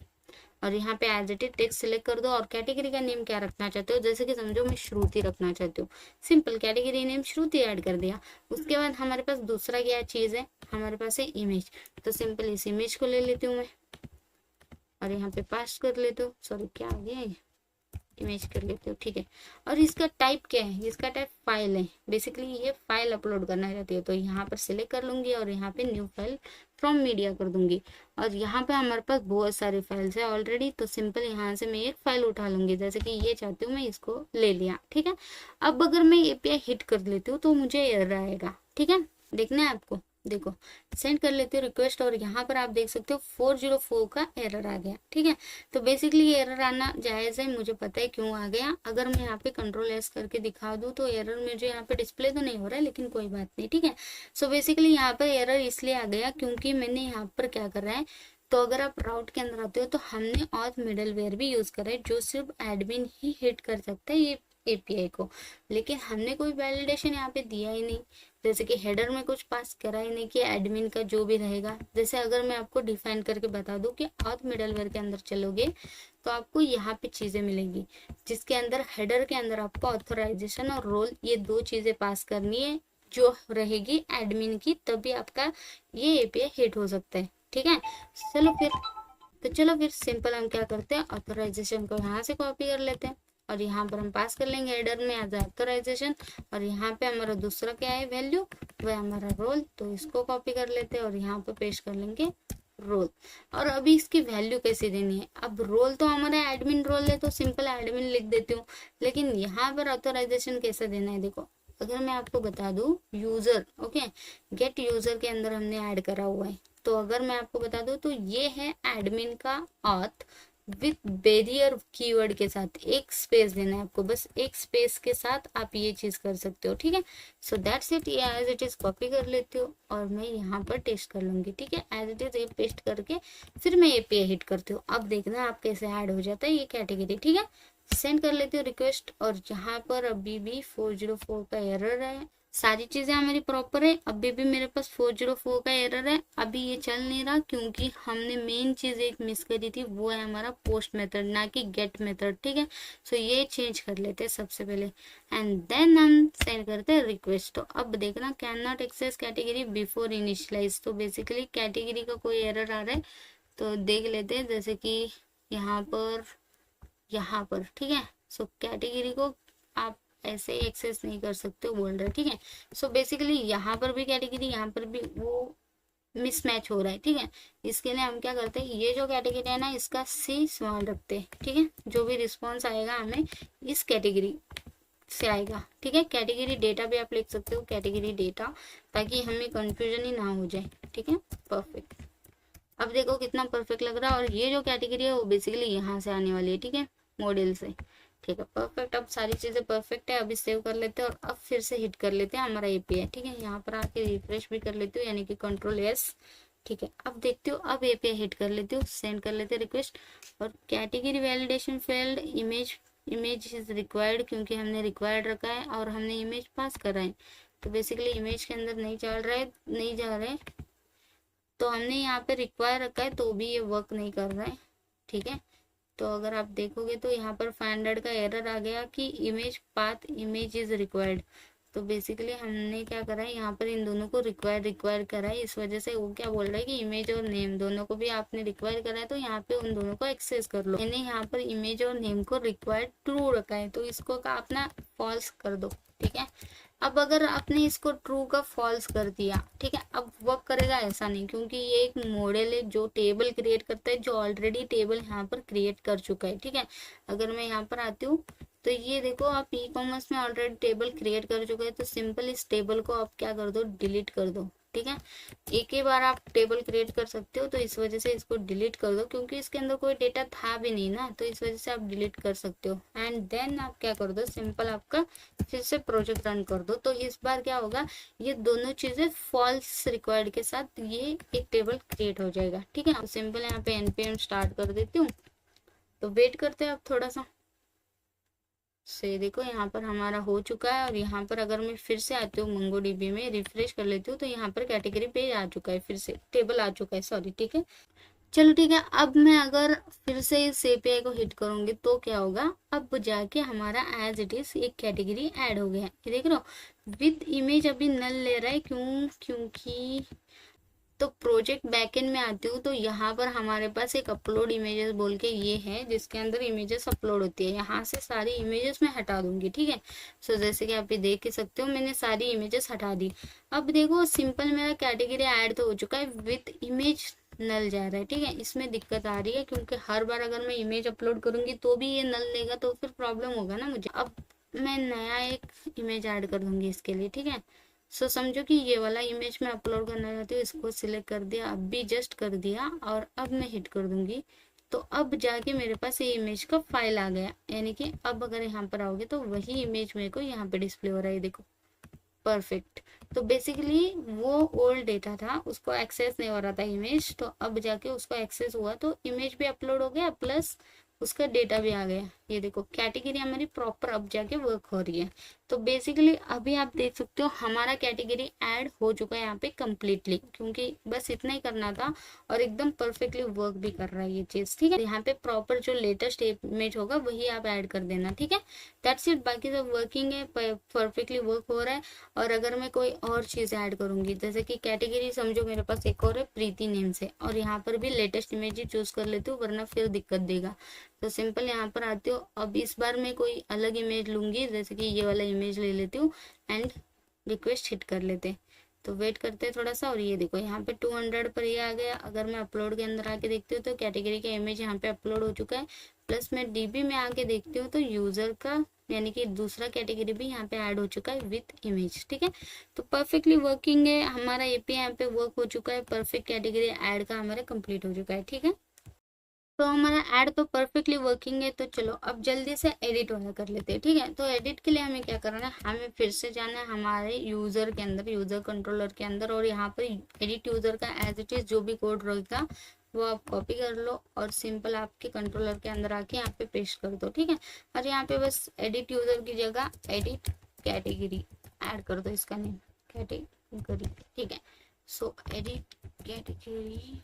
और यहाँ पे as it is text select कर दो, और कैटेगरी का नेम क्या रखना चाहते हो, जैसे कि समझो मैं श्रुति रखना चाहती हूँ। सिंपल कैटेगरी नेम श्रुति ऐड कर दिया। उसके बाद हमारे पास दूसरा क्या चीज़ है, हमारे पास है इमेज। तो सिंपल इस इमेज को ले लेती हूँ मैं, और यहाँ पे पास कर लेती हूँ। सॉरी क्या आ गया, इमेज कर लेती हूँ, ठीक है। और इसका टाइप क्या है, इसका टाइप फाइल है। बेसिकली ये फाइल अपलोड करना रहती है, तो यहाँ पर सिलेक्ट कर लूंगी और यहाँ पे न्यू फाइल फ्रॉम मीडिया कर दूंगी। और यहाँ पे हमारे पास बहुत सारी फाइल्स है ऑलरेडी, तो सिंपल यहाँ से मैं एक फाइल उठा लूंगी, जैसे कि ये चाहती हूँ मैं इसको ले लिया, ठीक है। अब अगर मैं API हिट कर लेती हूँ तो मुझे एरर आएगा, ठीक है। देखना है आपको, देखो सेंड कर लेती हूँ रिक्वेस्ट और यहाँ पर आप देख सकते हो 404 का एरर आ गया, ठीक है। तो बेसिकली ये एरर आना जायज़ है, मुझे पता है क्यों आ गया। अगर मैं यहाँ पे Ctrl+S करके दिखा दूँ तो एरर मुझे यहाँ पे डिस्प्ले तो नहीं हो रहा है, लेकिन कोई बात नहीं, ठीक है। सो बेसिकली यहाँ पर एरर इसलिए आ गया क्योंकि मैंने यहाँ पर क्या कर रहा है, तो अगर आप राउट के अंदर आते हो तो हमने ऑथ मिडलवेयर भी यूज़ करा है, जो सिर्फ एडमिन ही हिट कर सकता है ये API को, लेकिन हमने कोई वैलिडेशन यहाँ पे दिया ही नहीं। जैसे कि हेडर में कुछ पास करा ही नहीं कि एडमिन का जो भी रहेगा। जैसे अगर मैं आपको डिफाइन करके बता दूं कि ऑथ मिडलवेयर के अंदर चलोगे तो आपको यहाँ पे चीज़ें मिलेंगी, जिसके अंदर हेडर के अंदर आपको ऑथराइजेशन और रोल ये 2 चीज़ें पास करनी है, जो रहेगी एडमिन की, तभी आपका ये API हिट हो सकता है, ठीक है। चलो फिर सिंपल हम क्या करते हैं, ऑथराइजेशन को यहाँ से कॉपी कर लेते हैं और यहाँ पर हम पास कर लेंगे हेडर में एज ऑथराइजेशन। और यहाँ पे हमारा दूसरा क्या है वैल्यू, वह हमारा रोल, तो इसको कॉपी कर लेते हैं और यहाँ पे पेस्ट कर लेंगे रोल। और अभी इसकी वैल्यू कैसे देनी है, अब रोल तो हमारा एडमिन रोल है तो सिंपल एडमिन लिख देती हूँ, लेकिन यहाँ पर ऑथराइजेशन कैसे देना है, देखो अगर मैं आपको बता दूं यूजर, ओके, गेट यूजर के अंदर हमने ऐड करा हुआ है, तो अगर मैं आपको बता दूं तो ये है एडमिन का ऑथ विथ बैरियर कीवर्ड के साथ, एक स्पेस देना है आपको, बस एक स्पेस के साथ आप ये चीज कर सकते हो, ठीक है। सो दैट्स इट, ये एज इट इज कॉपी कर लेती हूँ और मैं यहाँ पर टेस्ट कर लूंगी, ठीक है। एज इट इज ये पेस्ट करके फिर मैं API हिट करती हूँ। अब देखना आप कैसे ऐड हो जाता है ये कैटेगरी, ठीक है। सेंड कर लेती हूँ रिक्वेस्ट और यहाँ पर अभी भी 404 का एरर है। सारी चीजें हमारी प्रॉपर है, अभी भी मेरे पास 404 का एरर है, अभी ये चल नहीं रहा क्योंकि हमने मेन चीज एक मिस करी थी, वो है हमारा पोस्ट मेथड, ना कि गेट मेथड, ठीक है। सो ये चेंज कर लेते हैं सबसे पहले एंड देन हम सेंड करते हैं रिक्वेस्ट। तो अब देखना can not access category before initialise, तो बेसिकली कैटेगरी का कोई एरर आ रहा है, तो देख लेते हैं। जैसे कि यहाँ पर ठीक है। सो कैटेगरी को आप ऐसे एक्सेस नहीं कर सकते हो बोल रहे, ठीक है। सो बेसिकली यहाँ पर भी कैटेगरी, यहाँ पर भी वो मिसमैच हो रहा है, ठीक है। इसके लिए हम क्या करते हैं, ये जो कैटेगरी है ना इसका C स्मॉल रखते हैं, ठीक है। जो भी रिस्पॉन्स आएगा हमें इस कैटेगरी से आएगा, ठीक है। कैटेगरी डेटा भी आप लिख सकते हो, कैटेगरी डेटा, ताकि हमें कंफ्यूजन ही ना हो जाए, ठीक है। परफेक्ट, अब देखो कितना परफेक्ट लग रहा है। और ये जो कैटेगरी है वो बेसिकली यहाँ से आने वाली है, ठीक है, मॉडल से, ठीक है। परफेक्ट, अब सारी चीजें परफेक्ट है। अभी सेव कर लेते हैं और अब फिर से हिट कर लेते हैं हमारा API, ठीक है। यहाँ पर आके रिफ्रेश भी कर लेती हूँ, यानी कि Ctrl+S, ठीक है। अब देखती हूँ, अब API हिट कर लेती हूँ, सेंड कर लेते हैं रिक्वेस्ट और category validation failed, image is required, क्योंकि हमने रिक्वायर्ड रखा है और हमने इमेज पास करा है, तो बेसिकली इमेज के अंदर नहीं चल रहा है, नहीं जा रहा है, तो हमने यहाँ पे रिक्वायर रखा है तो भी ये वर्क नहीं कर रहा है, ठीक है। तो अगर आप देखोगे तो यहाँ पर 500 का एरर आ गया कि image path image is required, तो बेसिकली हमने क्या करा है, यहाँ पर इन दोनों को रिक्वायर करा है, इस वजह से वो क्या बोल रहा है कि इमेज और नेम दोनों को भी आपने रिक्वायर करा है, तो यहाँ पे उन दोनों को एक्सेस कर लो। मैंने यहाँ पर इमेज और नेम को रिक्वायर्ड ट्रू रखा है, तो इसको का अपना फॉल्स कर दो, ठीक है। अब अगर आपने इसको ट्रू का फॉल्स कर दिया, ठीक है, अब वर्क करेगा ऐसा नहीं, क्योंकि ये एक मॉडल है जो टेबल क्रिएट करता है, जो ऑलरेडी टेबल यहाँ पर क्रिएट कर चुका है, ठीक है। अगर मैं यहाँ पर आती हूँ तो ये देखो आप ई-कॉमर्स में ऑलरेडी टेबल क्रिएट कर चुके हैं, तो सिंपल इस टेबल को आप क्या कर दो, डिलीट कर दो, ठीक है। एक ही बार आप टेबल क्रिएट कर सकते हो, तो इस वजह से इसको डिलीट कर दो, क्योंकि इसके अंदर कोई डेटा था भी नहीं ना, तो इस वजह से आप डिलीट कर सकते हो। एंड देन आप क्या कर दो, सिंपल आपका फिर से प्रोजेक्ट रन कर दो, तो इस बार क्या होगा, ये दोनों चीजें फॉल्स रिक्वायर्ड के साथ ये एक टेबल क्रिएट हो जाएगा, ठीक है। सिंपल यहाँ पे npm स्टार्ट कर देती हूँ, तो वेट करते हैं अब थोड़ा सा से, देखो यहाँ पर हमारा हो चुका है। और यहाँ पर अगर मैं फिर से आती हूँ MongoDB में रिफ्रेश कर लेती हूँ, तो यहाँ पर कैटेगरी पेज आ चुका है, फिर से टेबल आ चुका है, सॉरी, ठीक है। चलो ठीक है, अब मैं अगर फिर से इस API को हिट करूंगी तो क्या होगा, अब जाके हमारा एज इट इज एक कैटेगरी ऐड हो गया है, ये देख रहे हो। विद इमेज अभी नल ले रहा है, क्योंकि तो प्रोजेक्ट बैकएंड में आती हूँ तो यहाँ पर हमारे पास एक अपलोड इमेजेस बोल के ये है, जिसके अंदर इमेजेस अपलोड होती है। यहाँ से सारी इमेजेस मैं हटा दूंगी, ठीक है। सो जैसे कि आप ये देख ही सकते हो, मैंने सारी इमेजेस हटा दी। अब देखो सिंपल मेरा कैटेगरी ऐड तो हो चुका है, विथ इमेज नल जा रहा है, ठीक है। इसमें दिक्कत आ रही है क्योंकि हर बार अगर मैं इमेज अपलोड करूंगी तो भी ये नल लेगा, तो फिर प्रॉब्लम होगा ना मुझे। अब मैं नया एक इमेज ऐड कर दूंगी इसके लिए, ठीक है। सो समझो कि ये वाला इमेज मैं अपलोड करना चाहती हूँ, इसको सिलेक्ट कर दिया, अब भी जस्ट कर दिया, और अब मैं हिट कर दूंगी। तो अब जाके मेरे पास ये इमेज का फाइल आ गया, यानी कि अब अगर यहाँ पर आओगे तो वही इमेज मेरे को यहाँ पे डिस्प्ले हो रहा है, देखो परफेक्ट। तो बेसिकली वो ओल्ड डेटा था, उसको एक्सेस नहीं हो रहा था इमेज, तो अब जाके उसको एक्सेस हुआ, तो इमेज भी अपलोड हो गया प्लस उसका डेटा भी आ गया। ये देखो कैटेगरी हमारी प्रॉपर अब जाके वर्क हो रही है। तो बेसिकली अभी आप देख सकते हो हमारा कैटेगरी ऐड हो चुका है यहाँ पे कम्प्लीटली, क्योंकि बस इतना ही करना था और एकदम परफेक्टली वर्क भी कर रहा है ये चीज, ठीक है। यहाँ पे प्रॉपर जो लेटेस्ट इमेज होगा वही आप ऐड कर देना, ठीक है। दैट्स इट, बाकी सब वर्किंग है, परफेक्टली वर्क हो रहा है। और अगर मैं कोई और चीज ऐड करूंगी, जैसे कि कैटेगरी समझो मेरे पास एक और है प्रीति नेम से, और यहाँ पर भी लेटेस्ट इमेज ही चूज कर लेती हूँ, वरना फिर दिक्कत देगा। तो सिंपल यहाँ पर आती हूँ, अब इस बार मैं कोई अलग इमेज लूंगी, जैसे कि ये वाला इमेज ले लेती हूँ एंड रिक्वेस्ट हिट कर लेते। तो वेट करते हैं थोड़ा सा, और ये देखो यहाँ पे 200 पर ये आ गया। अगर मैं अपलोड के अंदर आके देखती हूँ तो कैटेगरी का इमेज यहाँ पे अपलोड हो चुका है, प्लस मैं डीबी में आके देखती हूँ तो यूजर का यानी कि दूसरा कैटेगरी भी यहाँ पे ऐड हो चुका है विथ इमेज, ठीक है। तो परफेक्टली वर्किंग है हमारा एपीआई, यहाँ पे वर्क हो चुका है, परफेक्ट कैटेगरी ऐड का हमारा कंप्लीट हो चुका है, ठीक है। तो हमारा ऐड तो परफेक्टली वर्किंग है। तो चलो अब जल्दी से एडिट वाला कर लेते हैं, ठीक है। तो एडिट के लिए हमें क्या करना है, हमें फिर से जाना है हमारे यूजर के अंदर, यूजर कंट्रोलर के अंदर, और यहाँ पर एडिट यूजर का एज इट इज जो भी कोड रहेगा वो आप कॉपी कर लो और सिंपल आपके कंट्रोलर के अंदर आके यहाँ पे पेस्ट कर दो, ठीक है। और यहाँ पे बस एडिट यूजर की जगह एडिट कैटेगरी ऐड कर दो, इसका नेम कैटेगरी, ठीक है। सो एडिट कैटेगरी,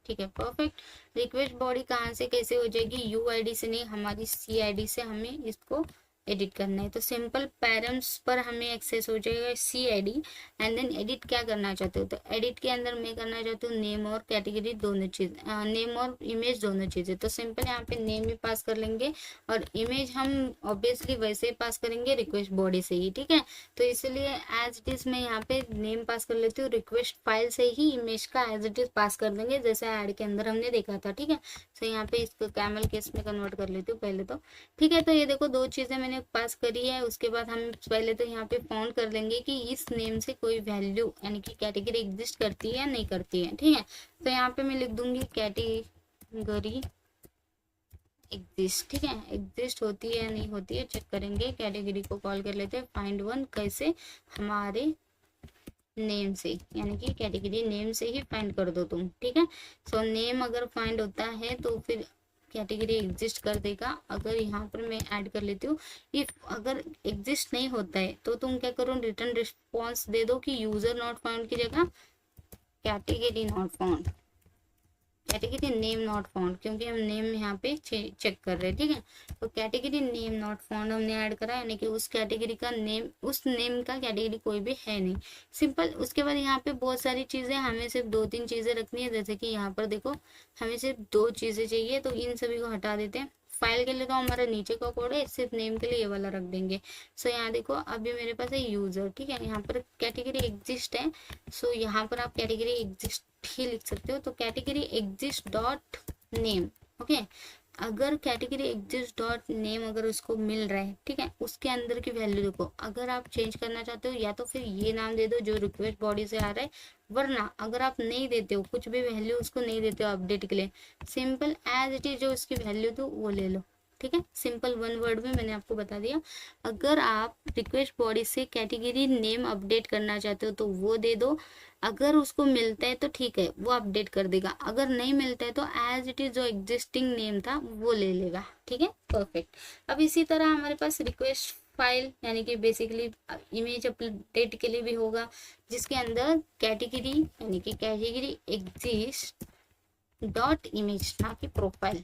ठीक है, परफेक्ट। रिक्वेस्ट बॉडी कहाँ से कैसे हो जाएगी, यूआईडी से नहीं, हमारी सीआईडी से हमें इसको एडिट करना है। तो सिंपल पैरम्स पर हमें एक्सेस हो जाएगा सीआईडी, एंड देन एडिट क्या करना चाहते हो, तो एडिट के अंदर मैं करना चाहती हूँ नेम और कैटेगरी दोनों चीज, नेम और इमेज दोनों चीजें। तो सिंपल यहाँ पे नेम ही पास कर लेंगे और इमेज हम ऑब्वियसली वैसे ही पास करेंगे रिक्वेस्ट बॉडी से ही, ठीक है। तो इसलिए एज इट इज मैं यहाँ पे नेम पास कर लेती हूँ, रिक्वेस्ट फाइल से ही इमेज का एज इट इज पास कर देंगे जैसे ऐड के अंदर हमने देखा था, ठीक है। तो यहाँ पे इसको कैमल केस में कन्वर्ट कर लेती हूँ पहले तो, ठीक है। तो ये देखो दो चीजें मैंने पास करी है। उसके बाद हम पहले तो यहाँ पे फाउंड कर लेंगे कि इस नेम से कोई वैल्यू यानी कि कैटेगरी एग्जिस्ट करती है या नहीं करती है, ठीक है। तो यहाँ पे मैं लिख दूंगी कैटेगरी एग्जिस्ट, ठीक है। एग्जिस्ट होती है या नहीं होती है चेक करेंगे, कैटेगरी को कॉल कर लेते हैं फाइंड वन, कैसे, हमारे नेम से, यानी कि कैटेगरी नेम से ही फाइंड कर दो तुम, ठीक है। सो नेम अगर फाइंड होता है तो फिर कैटेगरी एग्जिस्ट कर देगा। अगर यहाँ पर मैं ऐड कर लेती हूँ, इफ अगर एग्जिस्ट नहीं होता है तो तुम क्या करो, रिटर्न रिस्पॉन्स दे दो कि यूजर नॉट फाउंड की जगह category not found, category name not found, क्योंकि हम नेम यहाँ पे चेक कर रहे हैं, ठीक है। तो कैटेगरी नेम नॉट फाउंड हमने ऐड करा, यानी कि उस कैटेगरी का नेम, उस नेम का कैटेगरी कोई भी है नहीं, सिंपल। उसके बाद यहाँ पे बहुत सारी चीजें, हमें सिर्फ 2-3 चीजें रखनी है, जैसे कि यहाँ पर देखो हमें सिर्फ 2 चीजें चाहिए, तो इन सभी को हटा देते हैं। फाइल के लिए तो हमारा नीचे का कोड है, सिर्फ नेम के लिए ये वाला रख देंगे। सो यहाँ देखो अभी मेरे पास है यूजर, ठीक है। यहाँ पर कैटेगरी एग्जिस्ट है, सो यहाँ पर आप कैटेगरी एग्जिस्ट ही लिख सकते हो। तो category exist dot name, okay. अगर कैटेगरी एग्जिस्ट डॉट नेम अगर उसको मिल रहा है, ठीक है, उसके अंदर की वैल्यू देखो। अगर आप चेंज करना चाहते हो या तो फिर ये नाम दे दो जो रिक्वेस्ट बॉडी से आ रहा है, वरना अगर आप नहीं देते हो कुछ भी वैल्यू उसको नहीं देते हो अपडेट के लिए, सिंपल एज इट इज जो उसकी वैल्यू दो वो ले लो, ठीक है। सिंपल 1 वर्ड में मैंने आपको बता दिया। अगर आप रिक्वेस्ट बॉडी से कैटेगरी नेम अपडेट करना चाहते हो तो वो दे दो, अगर उसको मिलता है तो ठीक है वो अपडेट कर देगा, अगर नहीं मिलता है तो एज इट इज जो एग्जिस्टिंग नेम था वो ले लेगा, ठीक है, परफेक्ट। अब इसी तरह हमारे पास रिक्वेस्ट फाइल यानी कि बेसिकली इमेज अपडेट के लिए भी होगा, जिसके अंदर कैटेगरी यानी कि कैटेगरी एग्जिस्ट डॉट इमेज, ना कि प्रोफाइल।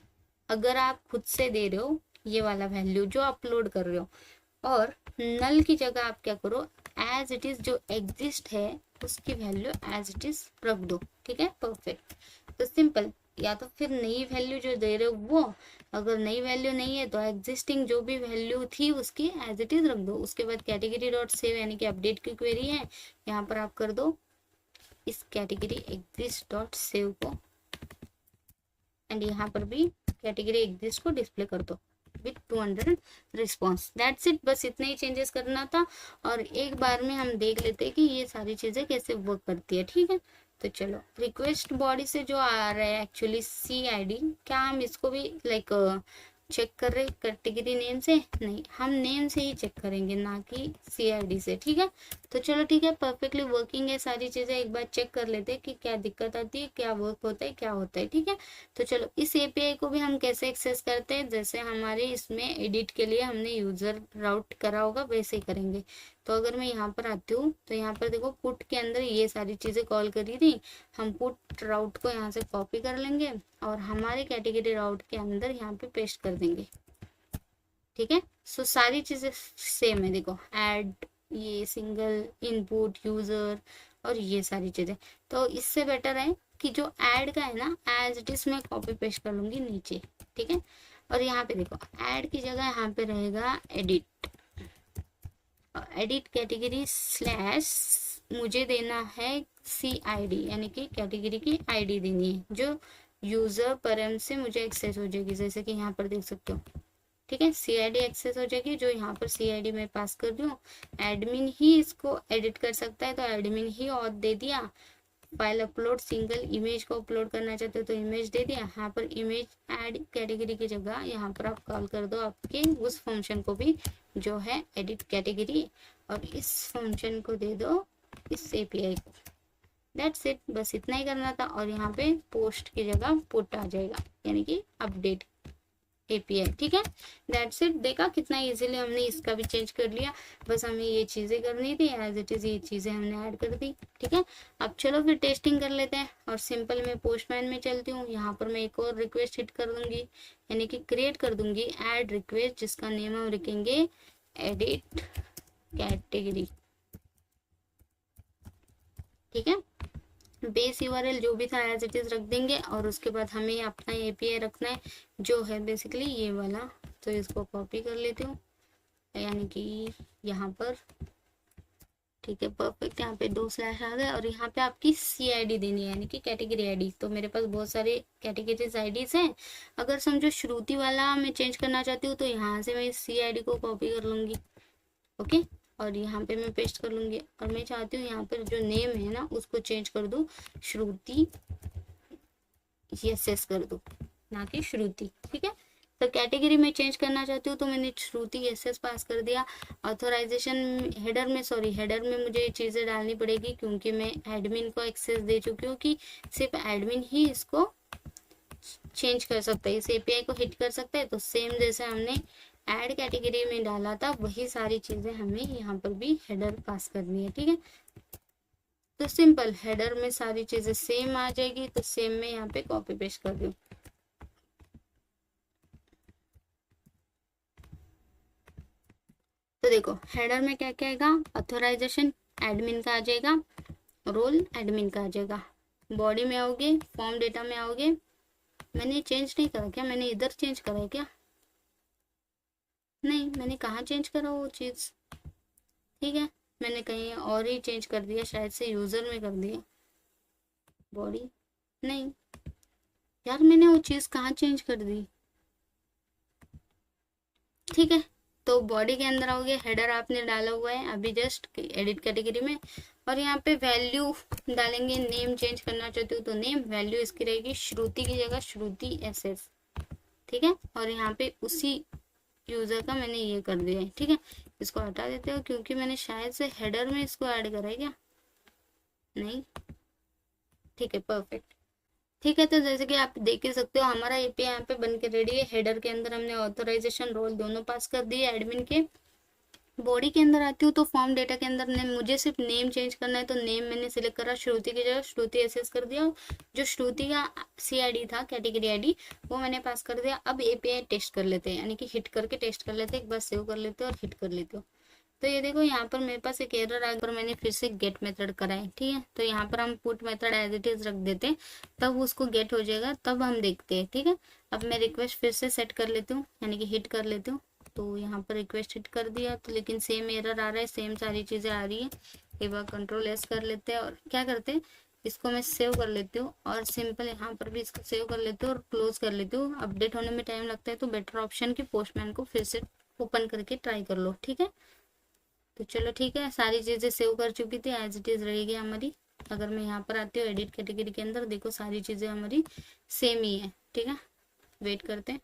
अगर आप खुद से दे रहे हो ये वाला वैल्यू जो अपलोड कर रहे हो, और नल की जगह आप क्या करो, एज इट इज जो एग्जिस्ट है उसकी वैल्यू एज इट इज रख दो। ठीक है, परफेक्ट। तो सिंपल, या तो फिर नई वैल्यू जो दे रहे हो वो, अगर नई वैल्यू नहीं है तो एग्जिस्टिंग जो भी वैल्यू थी उसकी एज इट इज रख दो। उसके बाद कैटेगरी डॉट सेव यानी कि अपडेट की क्वेरी है, यहाँ पर आप कर दो इस कैटेगरी एग्जिस्ट डॉट सेव को, एंड यहाँ पर भी कैटेगरी एग्जिस्ट को डिस्प्ले कर दो विथ 200 रिस्पॉन्स। दैट्स इट, बस इतना ही चेंजेस करना था। और एक बार में हम देख लेते हैं कि ये सारी चीजें कैसे वर्क करती है। ठीक है, तो चलो, रिक्वेस्ट बॉडी से जो आ रहा है एक्चुअली CID, क्या हम इसको भी लाइक चेक कर रहे कैटेगरी नेम से? नहीं, हम नेम से ही चेक करेंगे, ना कि CID से। ठीक है, तो चलो ठीक है, परफेक्टली वर्किंग है सारी चीजें। एक बार चेक कर लेते हैं कि क्या दिक्कत आती है, क्या वर्क होता है, क्या होता है। ठीक है, तो चलो, इस API को भी हम कैसे एक्सेस करते हैं, जैसे हमारे इसमें एडिट के लिए हमने यूजर राउट करा होगा वैसे ही करेंगे। तो अगर मैं यहाँ पर आती हूँ तो यहाँ पर देखो पुट के अंदर ये सारी चीजें कॉल करी थी, हम पुट राउट को यहाँ से कॉपी कर लेंगे और हमारे कैटेगरी राउट के अंदर यहाँ पे पेस्ट कर देंगे। ठीक है, सो सारी चीजें सेम है। देखो ऐड, ये सिंगल इनपुट यूजर और ये सारी चीजें। तो इससे बेटर है कि जो ऐड का है ना, एज इट इज मैं कॉपी पेस्ट कर लूंगी नीचे। ठीक है, और यहाँ पे देखो ऐड की जगह यहाँ पे रहेगा एडिट, एडिट कैटेगरी स्लैश मुझे देना है CID यानी कि कैटेगरी की ID देनी है जो यूजर परम से मुझे एक्सेस हो जाएगी, जैसे कि यहाँ पर देख सकते हो। ठीक है, CID एक्सेस हो जाएगी, जो यहाँ पर CID मैं पास कर रही हूँ। एडमिन ही इसको एडिट कर सकता है, तो एडमिन ही ऑथ दे दिया। फाइल अपलोड, सिंगल इमेज को अपलोड करना चाहते हो तो इमेज दे दिया। यहाँ पर इमेज ऐड कैटेगरी की जगह यहाँ पर आप कॉल कर दो आपके उस फंक्शन को भी जो है एडिट कैटेगरी, और इस फंक्शन को दे दो इस API को। दैट्स इट, बस इतना ही करना था। और यहाँ पे पोस्ट की जगह पुट आ जाएगा यानी कि अपडेट API। ठीक है, दैट्स इट। देखा कितना इजीली हमने इसका भी चेंज कर लिया, बस हमें ये चीजें करनी थी, एज इट इज ये चीजें हमने ऐड कर दी। ठीक है, अब चलो फिर टेस्टिंग कर लेते हैं। और सिंपल मैं पोस्टमैन में चलती हूँ, यहाँ पर मैं एक और रिक्वेस्ट हिट कर दूंगी यानी कि क्रिएट कर दूंगी ऐड रिक्वेस्ट, जिसका नेम हम लिखेंगे एडिट कैटेगरी। ठीक है, बेस URL जो भी था एज इट इज रख देंगे, और उसके बाद हमें अपना API रखना है जो है बेसिकली ये वाला। तो इसको कॉपी कर लेती हूँ यानी कि यहाँ पर। ठीक है, परफेक्ट, यहाँ पे 2 स्लैश आ गए, और यहाँ पे आपकी CID देनी है यानी कि कैटेगरी ID। तो मेरे पास बहुत सारे कैटेगरीज IDs हैं। अगर समझो श्रुति वाला मैं चेंज करना चाहती हूँ तो यहाँ से मैं CID को कॉपी कर लूंगी। ओके, और यहाँ पे मैं पेस्ट कर लूंगी, और मैं चाहती हूँ यहाँ पर जो नेम है ना उसको चेंज कर दूँ, श्रुति SS कर दूँ, ना कि श्रुति। ठीक है, तो कैटेगरी में चेंज करना चाहती हूँ तो मैंने श्रुति SS पास कर दिया। ऑथराइजेशन हेडर में, सॉरी हेडर में मुझे चीज़ें डालनी पड़ेगी क्योंकि मैं एडमिन को एक्सेस दे चुकी हूँ कि सिर्फ एडमिन ही इसको चेंज कर सकता है, इस API को हिट कर सकता है। तो सेम जैसे हमने ऐड कैटेगरी में डाला था वही सारी चीजें हमें यहाँ पर भी हेडर पास करनी है। ठीक है, तो सिंपल हेडर में सारी चीजें सेम आ जाएगी, तो सेम में यहाँ पे कॉपी पेस्ट कर दूँ। तो देखो हेडर में क्या क्या आएगा, ऑथराइजेशन एडमिन का आ जाएगा, रोल एडमिन का आ जाएगा। बॉडी में आओगे, फॉर्म डेटा में आओगे, मैंने चेंज नहीं करा क्या, मैंने इधर चेंज करा है क्या? नहीं, मैंने कहाँ चेंज करा वो चीज़। ठीक है, मैंने कहीं और ही चेंज कर दिया, शायद से यूज़र में कर दिया। बॉडी नहीं यार, मैंने वो चीज़ कहाँ चेंज कर दी। ठीक है, तो बॉडी के अंदर आओगे, हेडर आपने डाला हुआ है अभी जस्ट एडिट कैटेगरी में, और यहाँ पे वैल्यू डालेंगे। नेम चेंज करना चाहते हो तो नेम, वैल्यू इसकी रहेगी श्रुति की जगह श्रुति SS। ठीक है, और यहाँ पे उसी यूजर का मैंने ये कर दिया है। ठीक है, इसको हटा देते हो क्योंकि मैंने शायद से हेडर में इसको ऐड करा है क्या, नहीं। ठीक है, परफेक्ट। ठीक है, तो जैसे कि आप देख ही सकते हो हमारा API यहाँ पे बन के रेडी है। हेडर के अंदर हमने ऑथराइजेशन रोल दोनों पास कर दिए एडमिन के। बॉडी के अंदर आती हूँ तो फॉर्म डेटा के अंदर मुझे सिर्फ नेम चेंज करना है, तो नेम मैंने सिलेक्ट करा, श्रुति की जगह श्रुति SS कर दिया। जो श्रुति का CID था कैटेगरी ID वो मैंने पास कर दिया। अब API टेस्ट कर लेते हैं यानी कि हिट करके टेस्ट कर लेते हैं, एक बार सेव कर लेते हो और हिट कर लेते हो। तो ये देखो यहाँ पर मेरे पास एक एरर आ गया और मैंने फिर से गेट मेथड करा है, ठीक है। तो यहाँ पर हम put method as it is रख देते हैं, तब उसको गेट हो जाएगा, तब हम देखते हैं, ठीक है। अब मैं रिक्वेस्ट फिर से सेट कर लेती हूँ, यानी कि हिट कर लेती हूँ। तो यहाँ पर रिक्वेस्ट हिट कर दिया तो लेकिन सेम एरर आ रहा है, सेम सारी चीज़ें आ रही है। एक बार कंट्रोल एस कर लेते हैं और क्या करते हैं, इसको मैं सेव कर लेती हूँ और सिंपल यहाँ पर भी इसको सेव कर लेती हूँ और क्लोज कर लेती हूँ। अपडेट होने में टाइम लगता है तो बेटर ऑप्शन की पोस्टमैन को फिर से ओपन करके ट्राई कर लो, ठीक है। तो चलो ठीक है, सारी चीज़ें सेव कर चुकी थी, एज इट इज़ रहेगी हमारी। अगर मैं यहाँ पर आती हूँ एडिट कैटेगरी के अंदर, देखो सारी चीज़ें हमारी सेम ही है, ठीक है। वेट करते हैं,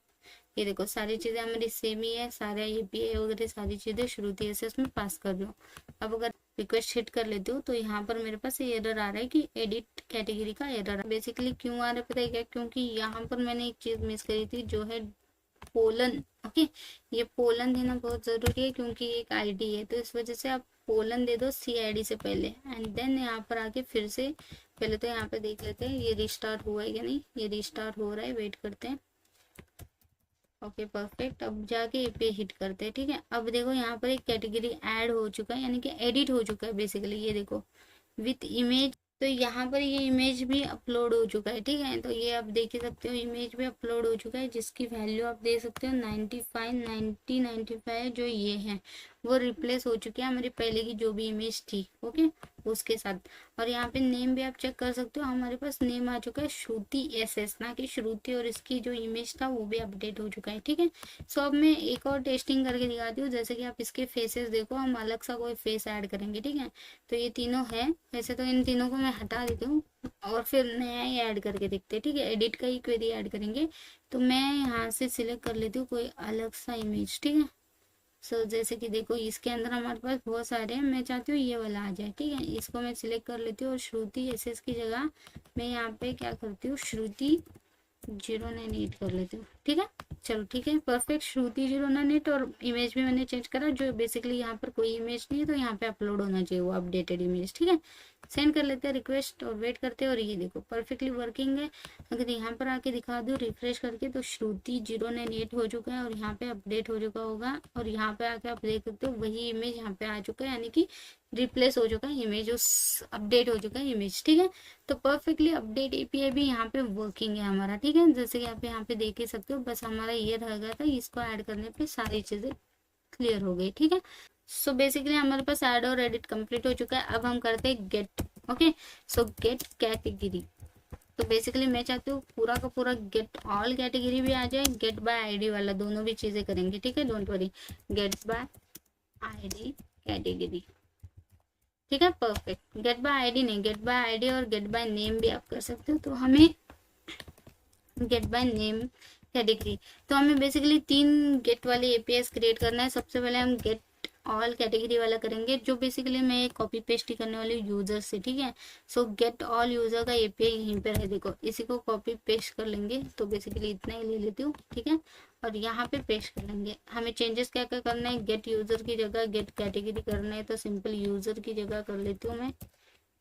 ये देखो सारी चीज़ें हमारी सेम ही है, सारे API वगैरह सारी चीज़ें श्रुति SS में पास कर रही हूँ। अब अगर रिक्वेस्ट हिट कर लेती हूँ तो यहाँ पर मेरे पास ये एरर आ रहा है कि एडिट कैटेगरी का एरर। बेसिकली क्यों आ रहा है पता है क्या, क्योंकि यहाँ पर मैंने एक चीज़ मिस करी थी जो है पोलन। ओके, ये पोलन देना बहुत ज़रूरी है क्योंकि एक ID है, तो इस वजह से आप पोलन दे दो CID से पहले, एंड देन यहाँ पर आके फिर से पहले तो यहाँ पे देख लेते हैं ये रिस्टार्ट हुआ है या नहीं। ये रिस्टार्ट हो रहा है, वेट करते हैं। ओके परफेक्ट, अब जाके API हिट करते हैं, ठीक है। अब देखो यहाँ पर एक कैटेगरी ऐड हो चुका है, यानी कि एडिट हो चुका है बेसिकली, ये देखो विथ इमेज। तो यहाँ पर ये इमेज भी अपलोड हो चुका है, ठीक है। तो ये आप देख ही सकते हो, इमेज भी अपलोड हो चुका है जिसकी वैल्यू आप देख सकते हो 95 जो ये है वो रिप्लेस हो चुकी है हमारी पहले की जो भी इमेज थी, ओके, उसके साथ। और यहाँ पे नेम भी आप चेक कर सकते हो, हमारे पास नेम आ चुका है श्रुति SS, ना कि श्रुति, और इसकी जो इमेज था वो भी अपडेट हो चुका है, ठीक है। सो अब मैं एक और टेस्टिंग करके दिखाती हूँ। जैसे कि आप इसके फेसेस देखो, हम अलग सा कोई फेस ऐड करेंगे, ठीक है। तो ये तीनों है, वैसे तो इन तीनों को मैं हटा देती हूँ और फिर नया ही ऐड करके देखते हैं, ठीक है। एडिट का ही क्वेरी ऐड करेंगे, तो मैं यहाँ से सिलेक्ट कर लेती हूँ कोई अलग सा इमेज, ठीक है। सो जैसे कि देखो इसके अंदर हमारे पास बहुत सारे हैं, मैं चाहती हूँ ये वाला आ जाए, ठीक है। इसको मैं सिलेक्ट कर लेती हूँ और श्रुति SS की जगह मैं यहाँ पे क्या करती हूँ, श्रुति 098 कर लेती हूँ, ठीक है। चलो ठीक है परफेक्ट, श्रुति 098, और इमेज भी मैंने चेंज करा, जो बेसिकली यहाँ पर कोई इमेज नहीं है तो यहाँ पे अपलोड होना चाहिए वो अपडेटेड इमेज, ठीक है। सेंड कर लेते हैं रिक्वेस्ट और वेट करते हैं, और ये देखो परफेक्टली वर्किंग है। अगर यहाँ पर आके दिखा दो रिफ्रेश करके तो श्रुति 098 हो चुका है और यहाँ पे अपडेट हो चुका होगा, और यहाँ पे आके आप देख सकते हो वही इमेज यहाँ पे आ चुका है, यानी कि रिप्लेस हो चुका है इमेज, उस अपडेट हो चुका है इमेज, ठीक है। तो परफेक्टली अपडेट API भी यहाँ पे वर्किंग है हमारा, ठीक है। जैसे कि आप यहाँ पे देख ही सकते हो, बस हमारा ये रह गया था, इसको ऐड करने पे सारी चीज़ें क्लियर हो गई, ठीक है। सो बेसिकली हमारे पास ऐड और एडिट कंप्लीट हो चुका है। अब हम करते हैं get, okay. So get category, तो बेसिकली मैं चाहती हूँ पूरा का पूरा गेट ऑल कैटेगरी भी आ जाए, गेट बाय ID वाला, दोनों भी चीज़ें करेंगे, ठीक है। Don't worry, get by ID category, ठीक है परफेक्ट। गेट बाय ID नहीं, गेट बाय ID और गेट बाय नेम भी आप कर सकते हो। तो हमें गेट बाय नेम कैटेगरी, तो हमें बेसिकली 3 गेट वाले APIs क्रिएट करना है। सबसे पहले हम गेट ऑल कैटेगरी वाला करेंगे, जो बेसिकली मैं कॉपी पेस्ट ही करने वाली हूँ यूजर से, ठीक है। सो गेट ऑल यूजर का API यहीं पर है, देखो इसी को कॉपी पेस्ट कर लेंगे, तो बेसिकली इतना ही ले लेती हूँ, ठीक है। और यहाँ पे पेस्ट कर लेंगे। हमें चेंजेस क्या क्या करना है, गेट यूजर की जगह गेट कैटेगरी करना है, तो सिंपल यूजर की जगह कर लेती हूँ मैं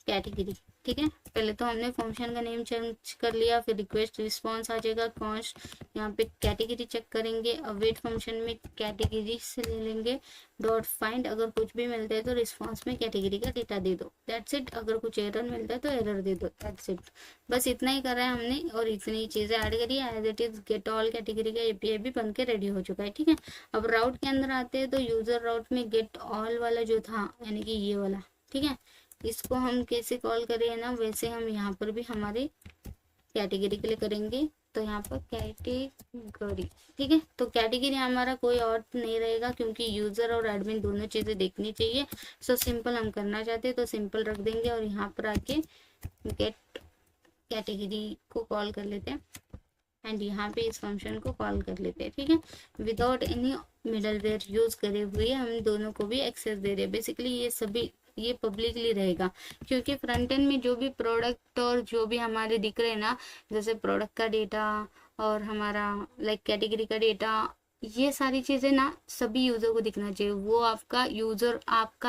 कैटेगरी, ठीक है। पहले तो हमने फंक्शन का नेम चेंज कर लिया, फिर रिक्वेस्ट रिस्पॉन्स आ जाएगा, कॉन्स्ट यहाँ पे कैटेगरी चेक करेंगे, अवेट फंक्शन में कैटेगरी से ले लेंगे डॉट फाइंड, अगर कुछ भी मिलता है तो रिस्पॉन्स में कैटेगरी का डेटा दे दो, दैट्स इट। अगर कुछ एरर मिलता है तो एरर दे दो, दैट्स इट। बस इतना ही करा है हमने, और इतनी चीज़ें ऐड करी है। As it is get all category का API भी बन के रेडी हो चुका है, ठीक है। अब राउट के अंदर आते हैं, तो यूजर राउट में गेट ऑल वाला जो था, यानी कि ये वाला, ठीक है, इसको हम कैसे कॉल करें ना, वैसे हम यहाँ पर भी हमारे कैटेगरी के लिए करेंगे। तो यहाँ पर कैटेगरी, ठीक है। तो कैटेगरी हमारा कोई और नहीं रहेगा, क्योंकि यूजर और एडमिन दोनों चीज़ें देखनी चाहिए। सो सिंपल हम करना चाहते हैं तो सिंपल रख देंगे, और यहाँ पर आके गेट कैटेगरी को कॉल कर लेते हैं, एंड यहाँ पे इस फंक्शन को कॉल कर लेते हैं, ठीक है। विदाउट एनी मिडलवेयर यूज करे हुए हम दोनों को भी एक्सेस दे रहे हैं। बेसिकली ये सभी ये पब्लिकली रहेगा, क्योंकि फ्रंट एंड में जो भी प्रोडक्ट और जो भी हमारे दिख रहे हैं ना, जैसे प्रोडक्ट का डेटा और हमारा लाइक कैटेगरी का डेटा, ये सारी चीज़ें ना सभी यूज़र को दिखना चाहिए। वो आपका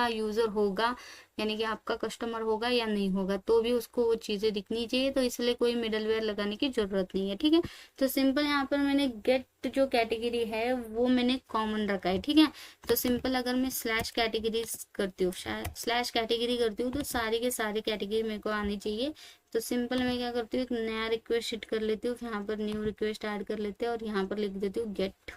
यूज़र होगा यानी कि आपका कस्टमर होगा या नहीं होगा, तो भी उसको वो चीज़ें दिखनी चाहिए, तो इसलिए कोई मिडलवेयर लगाने की ज़रूरत नहीं है। ठीक है, तो सिंपल यहाँ पर मैंने गेट जो कैटेगरी है वो मैंने कॉमन रखा है। ठीक है, तो सिंपल अगर मैं स्लैश कैटेगरीज करती हूँ, स्लैश कैटेगरी करती हूँ, तो सारी के सारे कैटेगरी मेरे को आनी चाहिए। तो सिंपल मैं क्या करती हूँ, एक नया रिक्वेस्ट शीट कर लेती हूँ, यहाँ पर न्यू रिक्वेस्ट ऐड कर लेते हैं और यहाँ पर लिख देती हूँ गेट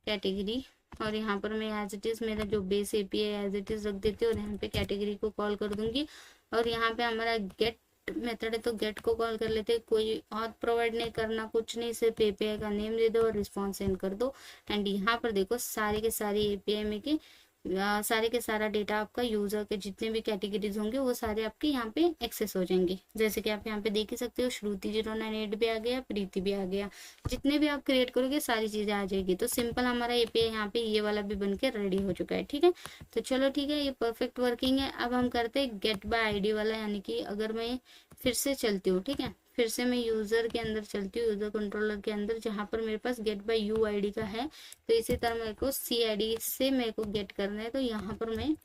कैटेगरी, और यहाँ पर मैं एज इट इज़ मेरा जो base API as it is रख देती हूँ और यहाँ पे कैटेगरी को कॉल कर दूंगी। और यहाँ पे हमारा गेट मेथड है तो गेट को कॉल कर लेते हैं, कोई और प्रोवाइड नहीं करना, कुछ नहीं, सिर्फ एपीआई का नेम दे दो और रिस्पॉन्स सेंड कर दो। एंड यहाँ पर देखो सारे के सारे एपीआई में के सारे के सारा डेटा आपका यूजर के जितने भी कैटेगरीज होंगे वो सारे आपके यहाँ पे एक्सेस हो जाएंगे। जैसे कि आप यहाँ पे देख ही सकते हो, श्रुति 098 भी आ गया, प्रीति भी आ गया, जितने भी आप क्रिएट करोगे सारी चीजें आ जाएगी। तो सिंपल हमारा एपीआई यहाँ पे ये वाला भी बन के रेडी हो चुका है। ठीक है, तो चलो ठीक है, ये परफेक्ट वर्किंग है। अब हम करते हैं गेट बाय आईडी वाला, यानी कि अगर मैं फिर से चलती हूँ, ठीक है, फिर से मैं यूजर के अंदर चलती हूँ, यूजर कंट्रोलर के अंदर, जहाँ पर मेरे पास गेट बाय यू आईडी का है। तो इसी तरह मेरे को सी आईडी से मेरे को गेट करना है, तो यहाँ पर मैं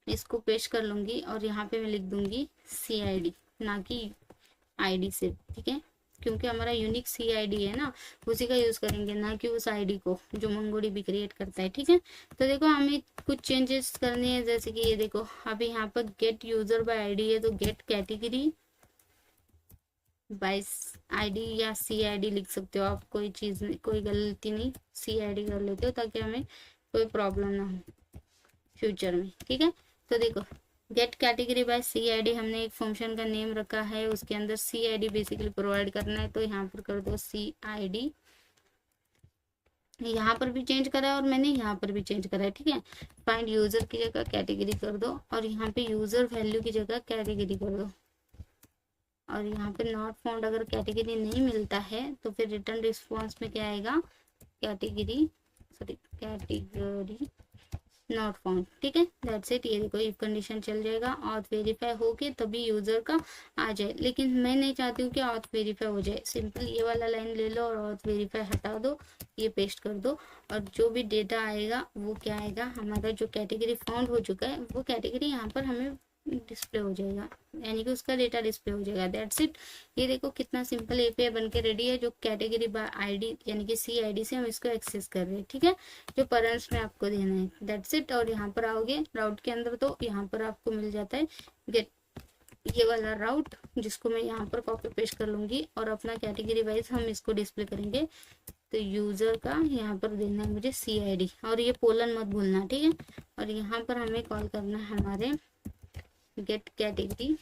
इसको पेस्ट कर लूंगी और यहाँ पे मैं लिख दूंगी सी आईडी, ना कि आईडी से। ठीक है, क्योंकि हमारा यूनिक सी आईडी है ना, उसी का यूज करेंगे, ना कि उस आईडी को जो मंगोडीबी क्रिएट करता है। ठीक है, तो देखो हमें कुछ चेंजेस करने हैं, जैसे कि ये देखो अभी यहाँ पर गेट यूजर बाय आईडी है, तो गेट कैटेगरी बाय आईडी या सी आईडी लिख सकते हो आप, कोई चीज़ नहीं, कोई गलती नहीं, सी आईडी कर लेते हो ताकि हमें कोई प्रॉब्लम ना हो फ्यूचर में। ठीक है, तो देखो get category by C ID हमने एक फंक्शन का नेम रखा है, उसके अंदर सी आईडी बेसिकली प्रोवाइड करना है, तो यहाँ पर कर दो सी आईडी। यहाँ पर भी चेंज करा है और मैंने यहाँ पर भी चेंज करा है। ठीक है, फाइंड यूजर की जगह कैटेगरी कर दो और यहाँ पे यूजर वैल्यू की जगह कैटेगरी कर दो। और यहाँ पे नॉट फाउंड अगर कैटेगरी नहीं मिलता है तो फिर रिटर्न रिस्पॉन्स में क्या आएगा, कैटेगरी नॉट फाउंड। ठीक है, दैट्स इट। ये देखो इफ कंडीशन चल जाएगा, ऑथ वेरीफाई होके तभी यूजर का आ जाए, लेकिन मैं नहीं चाहती हूँ कि ऑथ वेरीफाई हो जाए। सिंपल ये वाला लाइन ले लो और ऑथ वेरीफाई हटा दो, ये पेस्ट कर दो, और जो भी डेटा आएगा वो क्या आएगा, हमारा जो कैटेगरी फाउंड हो चुका है वो कैटेगरी यहाँ पर हमें डिस्प्ले हो जाएगा, यानी कि उसका डेटा डिस्प्ले हो जाएगा। That's it. ये देखो कितना सिंपल एपीआई बन के रेडी है, जो कैटेगरी बाय आईडी यानी कि सी आईडी से हम इसको एक्सेस कर रहे हैं। ठीक है, जो पेरेंट्स में आपको देना है, दैट्स इट। और यहाँ पर आओगे राउट के अंदर, तो यहाँ पर आपको मिल जाता है गेट ये वाला राउट, जिसको मैं यहाँ पर कॉपी पेस्ट कर लूंगी और अपना कैटेगरी वाइज हम इसको डिस्प्ले करेंगे। तो यूजर का यहाँ पर देना है मुझे सी आईडी, और ये पोलन मत भूलना। ठीक है, और यहाँ पर हमें कॉल करना है हमारे get category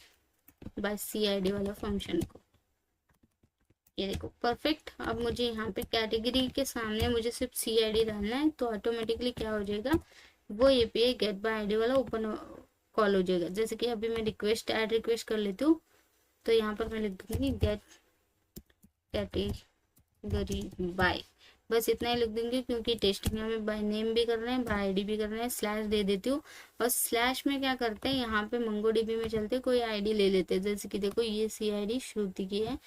by C ID वाला फंक्शन को। ये देखो परफेक्ट। अब मुझे यहाँ पे कैटेगरी के सामने मुझे सिर्फ सी आईडी डालना है, तो ऑटोमेटिकली क्या हो जाएगा, वो एपीआई गेट बाय आईडी वाला ओपन कॉल हो जाएगा। जैसे कि अभी मैं रिक्वेस्ट ऐड रिक्वेस्ट कर लेती हूँ, तो यहाँ पर मैं लिख दूंगी गेट कैटेगरी बाय, बस इतना ही लिख देंगे, क्योंकि टेस्टिंग में बाय नेम भी कर रहे हैं, बाय आईडी भी कर रहे हैं। स्लैश दे देती हूँ, और स्लैश में क्या करते हैं, यहाँ पे मंगोडीबी में चलते कोई आईडी ले लेते हैं। जैसे कि देखो ये सी आईडी श्रुति की है,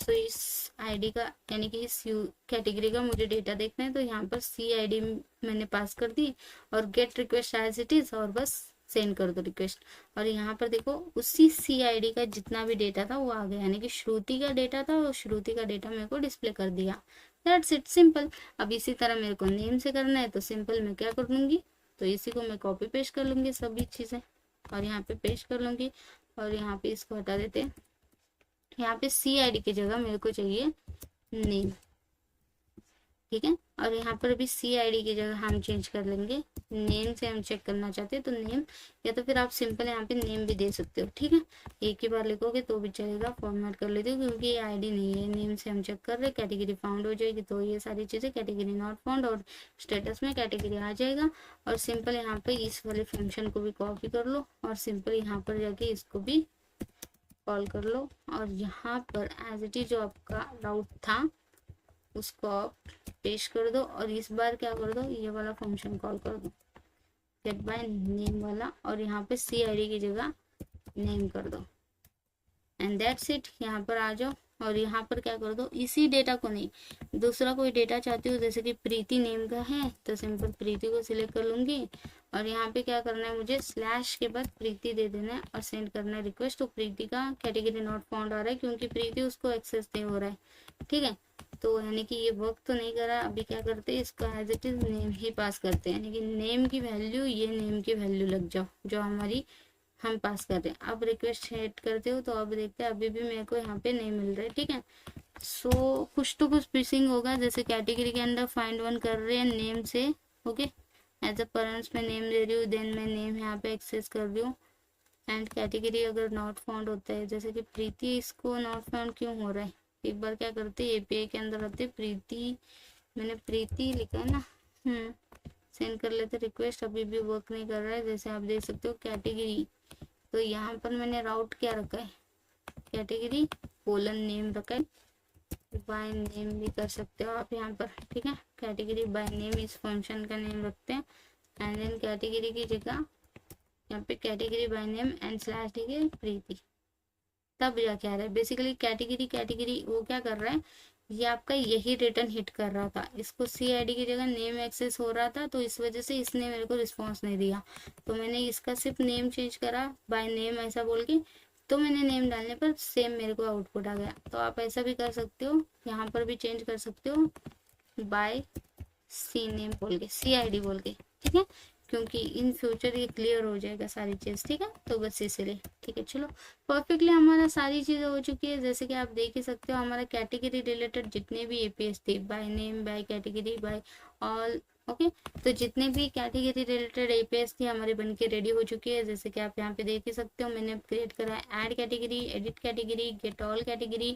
तो इस आईडी का यानी कि इस कैटेगरी का मुझे डेटा देखना है, तो यहाँ पर सी आईडी मैंने पास कर दी और get request as it is, और बस सेंड कर दो रिक्वेस्ट। और यहाँ पर देखो उसी सी आईडी का जितना भी डेटा था वो आ गया, यानी कि श्रुति का डेटा था, और श्रुति का डेटा मेरे को डिस्प्ले कर दिया। That's it, simple. अब इसी तरह मेरे को नेम से करना है, तो सिंपल मैं क्या कर लूंगी, तो इसी को मैं कॉपी पेस्ट कर लूंगी सभी चीज़ें, और यहाँ पे पेस्ट कर लूंगी, और यहाँ पे इसको हटा देते हैं। यहाँ पे सी आईडी की जगह मेरे को चाहिए नेम। ठीक है, और यहाँ पर भी सी आईडी की जगह हम चेंज कर लेंगे, नेम से हम चेक करना चाहते हैं तो नेम, या तो फिर आप सिंपल यहाँ पे नेम भी दे सकते हो। ठीक है, एक ही बार लिखोगे तो भी चलेगा, फॉर्मेट कर लेते हो क्योंकि ये आईडी नहीं है, नेम से हम चेक कर रहे हैं। कैटेगरी फाउंड हो जाएगी, तो ये सारी चीज़ें कैटेगरी नॉट फाउंड, और स्टेटस में कैटेगरी आ जाएगा। और सिंपल यहाँ पे इस वाले फंक्शन को भी कॉपी कर लो, और सिंपल यहाँ पर जाके इसको भी कॉल कर लो, और यहाँ पर एज इट इज जो आपका राउट था उसको आप पेस्ट कर दो, और इस बार क्या कर दो, ये वाला फंक्शन कॉल कर दो गेट बाय नेम वाला, और यहाँ पे सी आईडी की जगह नेम कर दो, एंड दैट्स इट। यहाँ पर आ जाओ, और यहाँ पर क्या कर दो, इसी डेटा को नहीं, दूसरा कोई डेटा चाहती हो, जैसे कि प्रीति नेम का है, तो सिंपल प्रीति को सिलेक्ट कर लूंगी, और यहाँ पे क्या करना है, मुझे स्लैश के बाद प्रीति दे देना है और सेंड करना है रिक्वेस्ट। तो प्रीति का कैटेगरी नॉट फाउंड आ रहा है क्योंकि प्रीति उसको एक्सेस नहीं हो रहा है, ठीक है। तो यानी कि ये वर्क तो नहीं करा। अभी क्या करते हैं, इसका एज इट इज नेम ही पास करते हैं, यानी कि नेम की वैल्यू, ये नेम की वैल्यू लग जाओ जो हमारी हम पास कर रहे हैं। अब रिक्वेस्ट सेट करते हो तो अब देखते हैं अभी भी मेरे को यहाँ पे नहीं मिल रहा है, ठीक है। सो कुछ तो कुछ मिसिंग होगा। जैसे कैटेगरी के अंदर फाइंड वन कर रहे हैं नेम से, ओके। एज अ पेरेंट्स में नेम दे रही हूँ, देन मैं नेम यहाँ पे एक्सेस कर रही हूँ एंड कैटेगरी अगर नॉट फाउंड होता है, जैसे कि प्रीति, इसको नॉट फाउंड क्यों हो रहा है। एक बार क्या करते हैं, एपीआई के अंदर आते प्रीति, मैंने प्रीति लिखा है ना, सेंड कर लेते रिक्वेस्ट। अभी भी वर्क नहीं कर रहा है, जैसे आप देख सकते हो कैटेगरी। तो यहाँ पर मैंने राउट क्या रखा है, कैटेगरी कोलन नेम रखा है, बाय नेम भी कर सकते हो आप यहाँ पर, ठीक है। कैटेगरी बाय नेम इस फंक्शन का नेम रखते हैं एंड देन कैटेगरी की जगह यहाँ पे category by name and slash ठीक प्रीति, तब जाके आ रहा है। बेसिकली कैटेगरी वो क्या कर रहा है, ये आपका यही रिटर्न हिट कर रहा था। इसको सी आई डी की जगह नेम एक्सेस हो रहा था, तो इस वजह से इसने मेरे को रिस्पॉन्स नहीं दिया। तो मैंने इसका सिर्फ नेम चेंज करा बाय नेम ऐसा बोल के, तो मैंने नेम डालने पर सेम मेरे को आउटपुट आ गया। तो आप ऐसा भी कर सकते हो, यहाँ पर भी चेंज कर सकते हो बाय सी नेम बोल के, सी आई डी बोल के, ठीक है, क्योंकि इन फ्यूचर ये क्लियर हो जाएगा सारी चीज़, ठीक है। तो बस इसलिए, ठीक है। चलो परफेक्टली हमारा सारी चीज़ें हो चुकी है। जैसे कि आप देख ही सकते हो हमारा कैटेगरी रिलेटेड जितने भी एपीएस थे, by name, by category, by all, okay. तो जितने भी कैटेगरी रिलेटेड एपीएस थी हमारी बन के रेडी हो चुकी है। जैसे कि आप यहाँ पे देख ही सकते हो, मैंने क्रिएट करा है add category, edit category, get all category,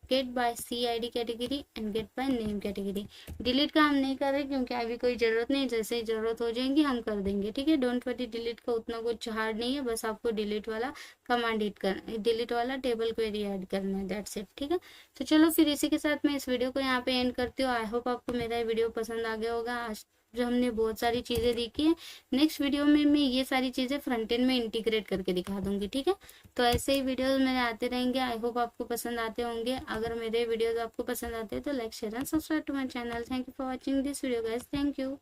get by C I D category and get by name category. Delete का हम नहीं कर रहे क्योंकि अभी कोई ज़रूरत नहीं, जैसे ही ज़रूरत हो जाएंगी हम कर देंगे, ठीक है। डोंट वरी, डिलीट का उतना कुछ हार्ड नहीं है, बस आपको डिलीट वाला कमांड हिट करना, डिलीट वाला टेबल क्वेरी ऐड करना है, दैट्स इट, ठीक है। तो चलो फिर इसी के साथ मैं इस वीडियो को यहाँ पे एंड करती हूँ। आई होप आपको मेरा ये वीडियो पसंद आ गया होगा। आज जो हमने बहुत सारी चीज़ें देखी है, नेक्स्ट वीडियो में मैं ये सारी चीज़ें फ्रंट एंड में इंटीग्रेट करके दिखा दूंगी, ठीक है। तो ऐसे ही वीडियोस मेरे आते रहेंगे। आई होप आपको पसंद आते होंगे। अगर मेरे वीडियोस आपको पसंद आते हैं तो like, share and subscribe to my channel. Thank you for watching this video guys, thank you.